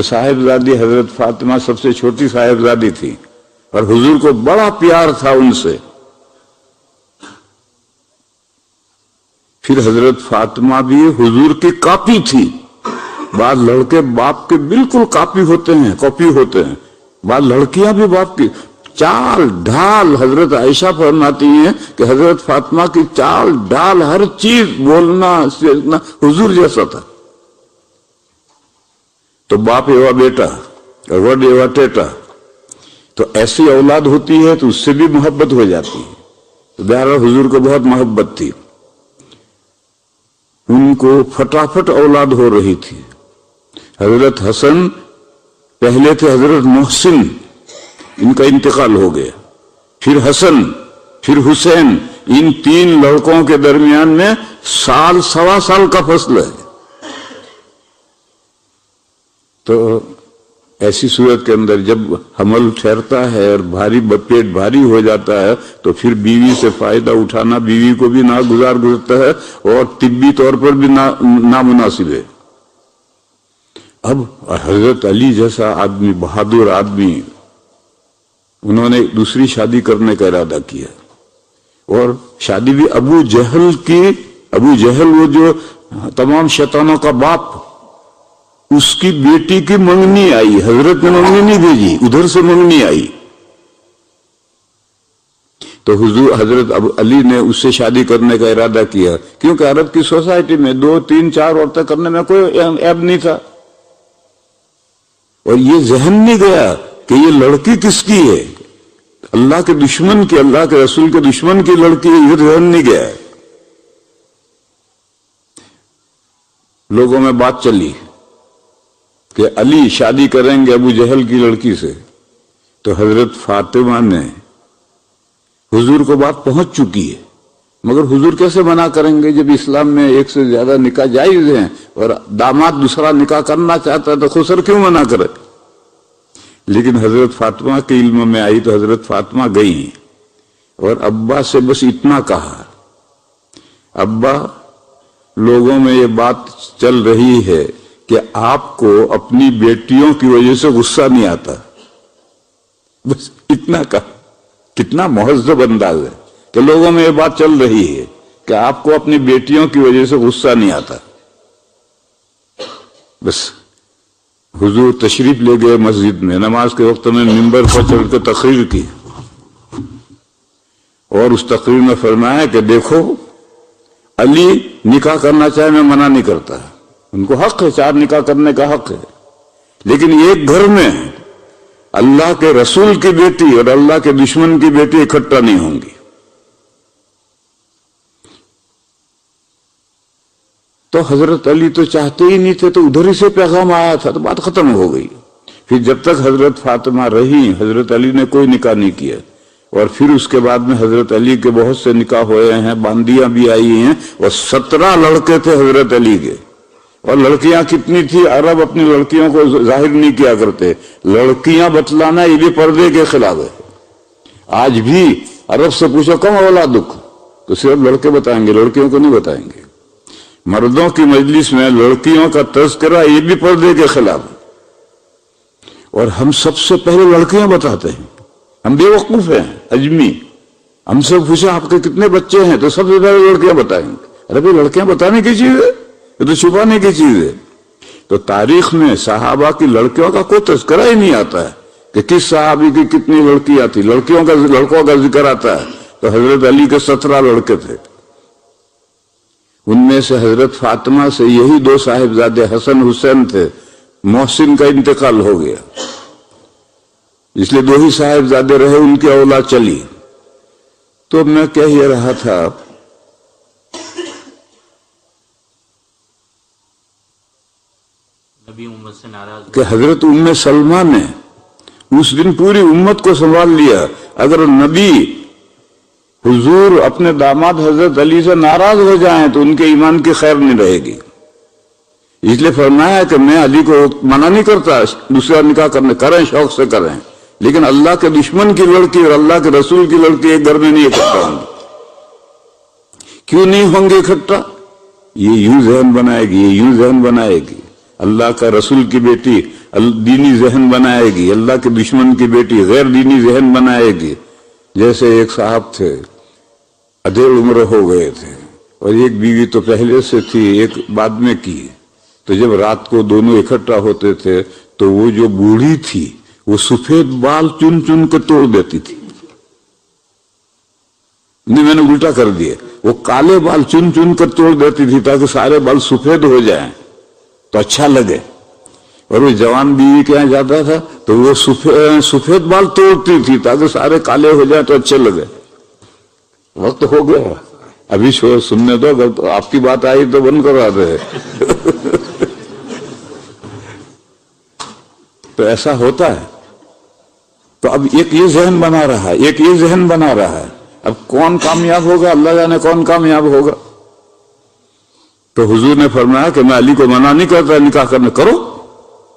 تو صاحبزادی حضرت فاطمہ سب سے چھوٹی صاحبزادی تھی اور حضور کو بڑا پیار تھا ان سے. پھر حضرت فاطمہ بھی حضور کی کاپی تھی. بعض لڑکے باپ کے بالکل کاپی ہوتے ہیں، کاپی ہوتے ہیں. بعض لڑکیاں بھی باپ کی. چال ڈھال حضرت عائشہ فرماتی ہیں کہ حضرت فاطمہ کی چال ڈھال، ہر چیز، بولنا سیکھنا حضور جیسا تھا. تو باپ ایوا بیٹا اور وڈ ایوا ٹیٹا، تو ایسی اولاد ہوتی ہے تو اس سے بھی محبت ہو جاتی ہے. تو بہرحال حضور کو بہت محبت تھی. ان کو فٹافٹ اولاد ہو رہی تھی. حضرت حسن پہلے تھے حضرت محسن، ان کا انتقال ہو گیا. پھر حسن، پھر حسین، ان تین لڑکوں کے درمیان میں سال سوا سال کا فاصلہ ہے. تو ایسی صورت کے اندر جب حمل ٹھہرتا ہے اور پیٹ بھاری ہو جاتا ہے تو پھر بیوی سے فائدہ اٹھانا بیوی کو بھی ناگزار گزرتا ہے اور طبی طور پر بھی نامناسب ہے. اب حضرت علی جیسا آدمی، بہادر آدمی، انہوں نے دوسری شادی کرنے کا ارادہ کیا اور شادی بھی ابو جہل کی. ابو جہل وہ جو تمام شیطانوں کا باپ، اس کی بیٹی کی منگنی آئی. حضرت نے منگنی نہیں بھیجی، ادھر سے منگنی آئی. تو حضرت علی نے اس سے شادی کرنے کا ارادہ کیا، کیونکہ عرب کی سوسائٹی میں 2 3 4 عورتیں کرنے میں کوئی عیب نہیں تھا. اور یہ ذہن نہیں گیا کہ یہ لڑکی کس کی ہے، اللہ کے دشمن کی، اللہ کے رسول کے دشمن کی لڑکی ہے، یہ ذہن نہیں گیا. لوگوں میں بات چلی کہ علی شادی کریں گے ابو جہل کی لڑکی سے. تو حضرت فاطمہ نے، حضور کو بات پہنچ چکی ہے، مگر حضور کیسے منع کریں گے جب اسلام میں ایک سے زیادہ نکاح جائز ہیں اور داماد دوسرا نکاح کرنا چاہتا ہے تو خسر کیوں منع کرے. لیکن حضرت فاطمہ کے علم میں آئی تو حضرت فاطمہ گئی اور ابا سے بس اتنا کہا، ابا لوگوں میں یہ بات چل رہی ہے کہ آپ کو اپنی بیٹیوں کی وجہ سے غصہ نہیں آتا. بس اتنا کہا. کتنا مہذب انداز ہے کہ لوگوں میں یہ بات چل رہی ہے کہ آپ کو اپنی بیٹیوں کی وجہ سے غصہ نہیں آتا. بس حضور تشریف لے گئے مسجد میں. نماز کے وقت میں ممبر پر چڑھ کے تقریر کی اور اس تقریر میں فرمایا کہ دیکھو علی نکاح کرنا چاہے میں منع نہیں کرتا، ان کو حق ہے، 4 نکاح کرنے کا حق ہے، لیکن ایک گھر میں اللہ کے رسول کی بیٹی اور اللہ کے دشمن کی بیٹی اکٹھا نہیں ہوں گی. تو حضرت علی تو چاہتے ہی نہیں تھے، تو ادھر ہی سے پیغام آیا تھا تو بات ختم ہو گئی. پھر جب تک حضرت فاطمہ رہی حضرت علی نے کوئی نکاح نہیں کیا. اور پھر اس کے بعد میں حضرت علی کے بہت سے نکاح ہوئے ہیں، باندیاں بھی آئی ہیں، اور 17 لڑکے تھے حضرت علی کے. اور لڑکیاں کتنی تھی؟ عرب اپنی لڑکیوں کو ظاہر نہیں کیا کرتے. لڑکیاں بتلانا یہ بھی پردے کے خلاف ہے. آج بھی عرب سے پوچھو کم اولادک، تو صرف لڑکے بتائیں گے، لڑکیوں کو نہیں بتائیں گے. مردوں کی مجلس میں لڑکیوں کا تذکرہ یہ بھی پردے کے خلاف ہے. اور ہم سب سے پہلے لڑکیاں بتاتے ہیں. ہم بے وقوف ہیں اجمی. ہم سے پوچھا آپ کے کتنے بچے ہیں تو سب سے پہلے لڑکیاں بتائیں گے. ارے بھائی لڑکیاں بتانے کی چیز ہے، یہ تو چھپانے کی چیز ہے. تو تاریخ میں صحابہ کی لڑکیوں کا کوئی تذکرہ ہی نہیں آتا ہے کہ کس صحابی کی کتنی لڑکیاں تھی. لڑکوں کا ذکر آتا ہے تو حضرت علی کے 17 لڑکے تھے. ان میں سے حضرت فاطمہ سے یہی 2 صاحبزادے حسن حسین تھے. محسن کا انتقال ہو گیا، اس لیے 2 ہی صاحبزادے رہے، ان کی اولاد چلی. تو میں کہہ یہ رہا تھا کہ حضرت ام سلمہ نے اس دن پوری امت کو سنبھال لیا. اگر نبی حضور اپنے داماد حضرت علی سے ناراض ہو جائیں تو ان کے ایمان کی خیر نہیں رہے گی. اس لیے فرمایا کہ میں علی کو منع نہیں کرتا دوسرا نکاح کریں، شوق سے کریں، لیکن اللہ کے دشمن کی لڑکی اور اللہ کے رسول کی لڑکی ایک گھر میں نہیں اکٹھا ہوں گی. کیوں نہیں ہوں گے اکٹھا؟ یہ یوں ذہن بنائے گی، یہ یوں ذہن بنائے گی. اللہ کا رسول کی بیٹی دینی ذہن بنائے گی، اللہ کے دشمن کی بیٹی غیر دینی ذہن بنائے گی. جیسے ایک صاحب تھے، ادھیڑ عمر ہو گئے تھے، اور ایک بیوی تو پہلے سے تھی، ایک بعد میں کی. تو جب رات کو دونوں اکٹھا ہوتے تھے تو وہ جو بوڑھی تھی وہ سفید بال چن چن کے توڑ دیتی تھی. نہیں، میں نے الٹا کر دیا، وہ کالے بال چن چن کر توڑ دیتی تھی تاکہ سارے بال سفید ہو جائیں تو اچھا لگے. اور وہ جوان بیوی کے یہاں جاتا تھا تو وہ سفید بال توڑتی تھی تاکہ سارے کالے ہو جائیں تو اچھے لگے. وقت ہو گیا، ابھی شور سننے دو، اگر تو آپ کی بات آئی تو بند کروا دے. تو ایسا ہوتا ہے. تو اب ایک یہ ذہن بنا رہا ہے، ایک یہ ذہن بنا رہا ہے. اب کون کامیاب ہوگا؟ اللہ جانے کون کامیاب ہوگا. تو حضور نے فرمایا کہ میں علی کو منع نہیں کرتا نکاح کرنے، کرو،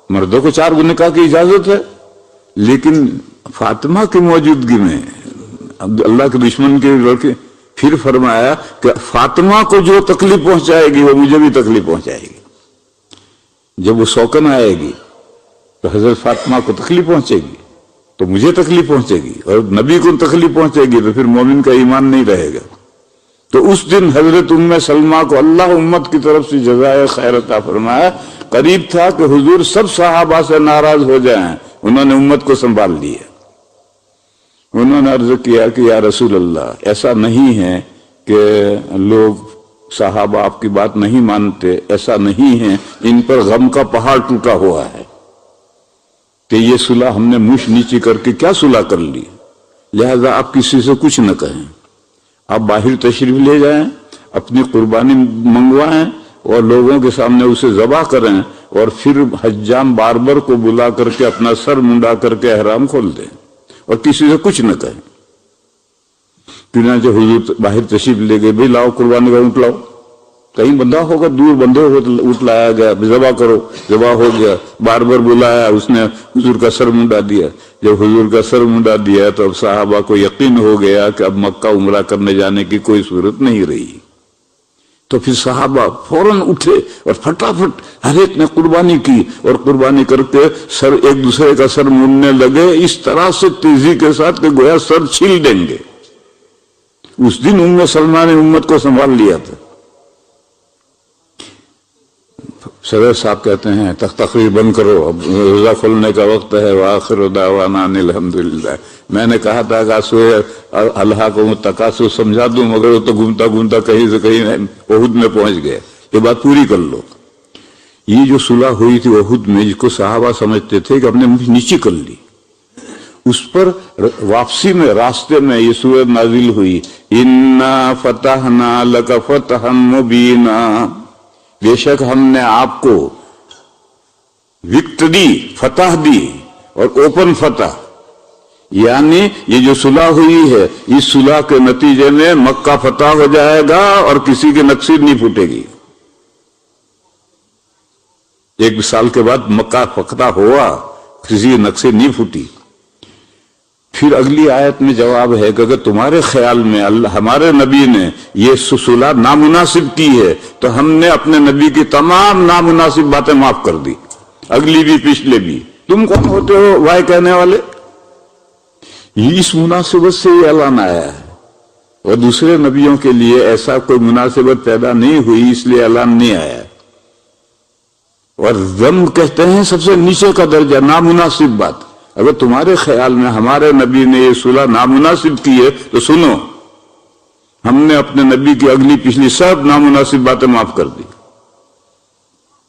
مردوں کو 4 نکاح کی اجازت ہے، لیکن فاطمہ کی موجودگی میں اللہ کے دشمن کے لڑکے. پھر فرمایا کہ فاطمہ کو جو تکلیف پہنچائے گی وہ مجھے بھی تکلیف پہنچائے گی. جب وہ سوکن آئے گی تو حضرت فاطمہ کو تکلیف پہنچے گی تو مجھے تکلیف پہنچے گی، اور نبی کو تکلیف پہنچے گی تو پھر مومن کا ایمان نہیں رہے گا. تو اس دن حضرت ام سلمہ کو اللہ امت کی طرف سے جزائے خیر عطا فرمایا. قریب تھا کہ حضور سب صحابہ سے ناراض ہو جائیں، انہوں نے امت کو سنبھال لیا. انہوں نے عرض کیا کہ یا رسول اللہ، ایسا نہیں ہے کہ لوگ صحابہ آپ کی بات نہیں مانتے، ایسا نہیں ہے، ان پر غم کا پہاڑ ٹوٹا ہوا ہے کہ یہ صلح ہم نے منہ نیچی کر کے کیا صلح کر لی. لہذا آپ کسی سے کچھ نہ کہیں، آپ باہر تشریف لے جائیں، اپنی قربانی منگوائیں اور لوگوں کے سامنے اسے ذبح کریں، اور پھر حجام باربر کو بلا کر کے اپنا سر منڈا کر کے احرام کھول دیں اور کسی سے کچھ نہ کہیں. چنانچہ حضور باہر تشریف لے گئے، بھئی لاؤ قربانی کا اونٹ لاؤ. کہیں بندہ ہوگا، دور بندے ہو تو اونٹ لایا گیا، ذبح کرو، ذبح ہو گیا. باربر بلایا، اس نے حضور کا سر منڈا دیا. جب حضور کا سر منڈا دیا تو اب صحابہ کو یقین ہو گیا کہ اب مکہ عمرہ کرنے جانے کی کوئی صورت نہیں رہی. تو پھر صحابہ فوراً اٹھے اور پھٹافٹ ہر ایک نے قربانی کی، اور قربانی کر کے سر ایک دوسرے کا سر موننے لگے اس طرح سے تیزی کے ساتھ کہ گویا سر چھیل دیں گے. اس دن ام سلمہ نے امت کو سنبھال لیا تھا. صدر صاحب کہتے ہیں تقریر بند کرو، اب روزہ کھولنے کا وقت ہے. وآخر دعوانا ان الحمدللہ. میں نے کہا تھا کہ سورہ الہاکم التکاثر سمجھا دوں، مگر وہ تو گھومتا گھومتا کہیں سے کہیں احد میں پہنچ گئے. یہ بات پوری کر لو. یہ جو صلح ہوئی تھی احد میں، جس کو صحابہ سمجھتے تھے کہ ہم نے نیچی کر لی، اس پر واپسی میں راستے میں یہ سورہ نازل ہوئی، انا فتحنا لک فتحا مبینا. بے شک ہم نے آپ کو وکٹری، فتح دی، اور اوپن فتح. یعنی یہ جو صلح ہوئی ہے، اس صلح کے نتیجے میں مکہ فتح ہو جائے گا اور کسی کی نقصیر نہیں پھوٹے گی. 1 سال کے بعد مکہ فتح ہوا، کسی کی نقصیر نہیں پھوٹی. پھر اگلی آیت میں جواب ہے کہ اگر تمہارے خیال میں ہمارے نبی نے یہ صلح نامناسب کی ہے تو ہم نے اپنے نبی کی تمام نامناسب باتیں معاف کر دی، اگلی بھی پچھلے بھی. تم کون ہوتے ہو وائے کہنے والے؟ اس مناسبت سے یہ اعلان آیا ہے، اور دوسرے نبیوں کے لیے ایسا کوئی مناسبت پیدا نہیں ہوئی، اس لیے اعلان نہیں آیا. اور ذم کہتے ہیں سب سے نیچے کا درجہ، نامناسب بات. اگر تمہارے خیال میں ہمارے نبی نے یہ صلح نامناسب کی ہے تو سنو، ہم نے اپنے نبی کی اگلی پچھلی سب نامناسب باتیں معاف کر دی.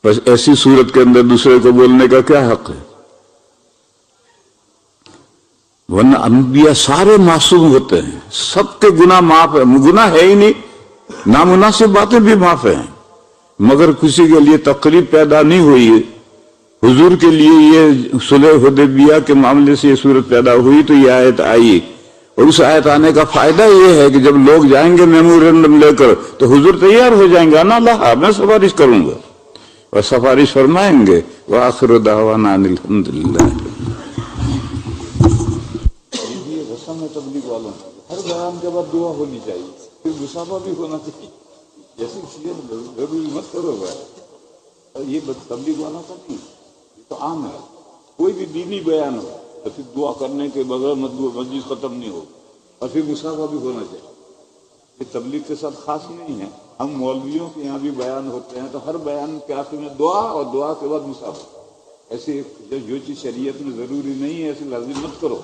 بس ایسی صورت کے اندر دوسرے کو بولنے کا کیا حق ہے؟ ورنہ انبیاء سارے معصوم ہوتے ہیں، سب کے گناہ معاف ہیں، گناہ ہے ہی نہیں، نامناسب باتیں بھی معاف ہیں. مگر کسی کے لیے تقریب پیدا نہیں ہوئی. حضور کے لیے یہ صلح حدیبیہ کے معاملے سے یہ صورت پیدا ہوئی تو یہ آیت آئی. اور اس آیت آنے کا فائدہ یہ ہے کہ جب لوگ جائیں گے میمورنڈم لے کر تو حضور تیار ہو جائیں گے، انا لہا، میں سفارش کروں گا، اور سفارش فرمائیں گے. وآخر دعوانا ان الحمدللہ. یہ رسم ہے تبلیغ والوں، ہر بیان کے بعد دعا ہونی چاہیے، پھر مسافہ بھی ہونا چاہیے. جیسے ضروری مت کرو بھائی. یہ تبلیغ والوں کا نہیں، یہ تو عام ہے. کوئی بھی دینی بیان ہو تو پھر دعا کرنے کے بغیر مجلس ختم نہیں ہوگی، اور پھر مصافحہ بھی ہونا چاہیے. یہ تبلیغ کے ساتھ خاص نہیں ہے. ہم مولویوں کے یہاں بھی بیان ہوتے ہیں تو ہر بیان کے آخر میں دعا، اور دعا کے بعد مصافحہ. ایسے جو چیز شریعت میں ضروری نہیں ہے ایسے لازم مت کرو.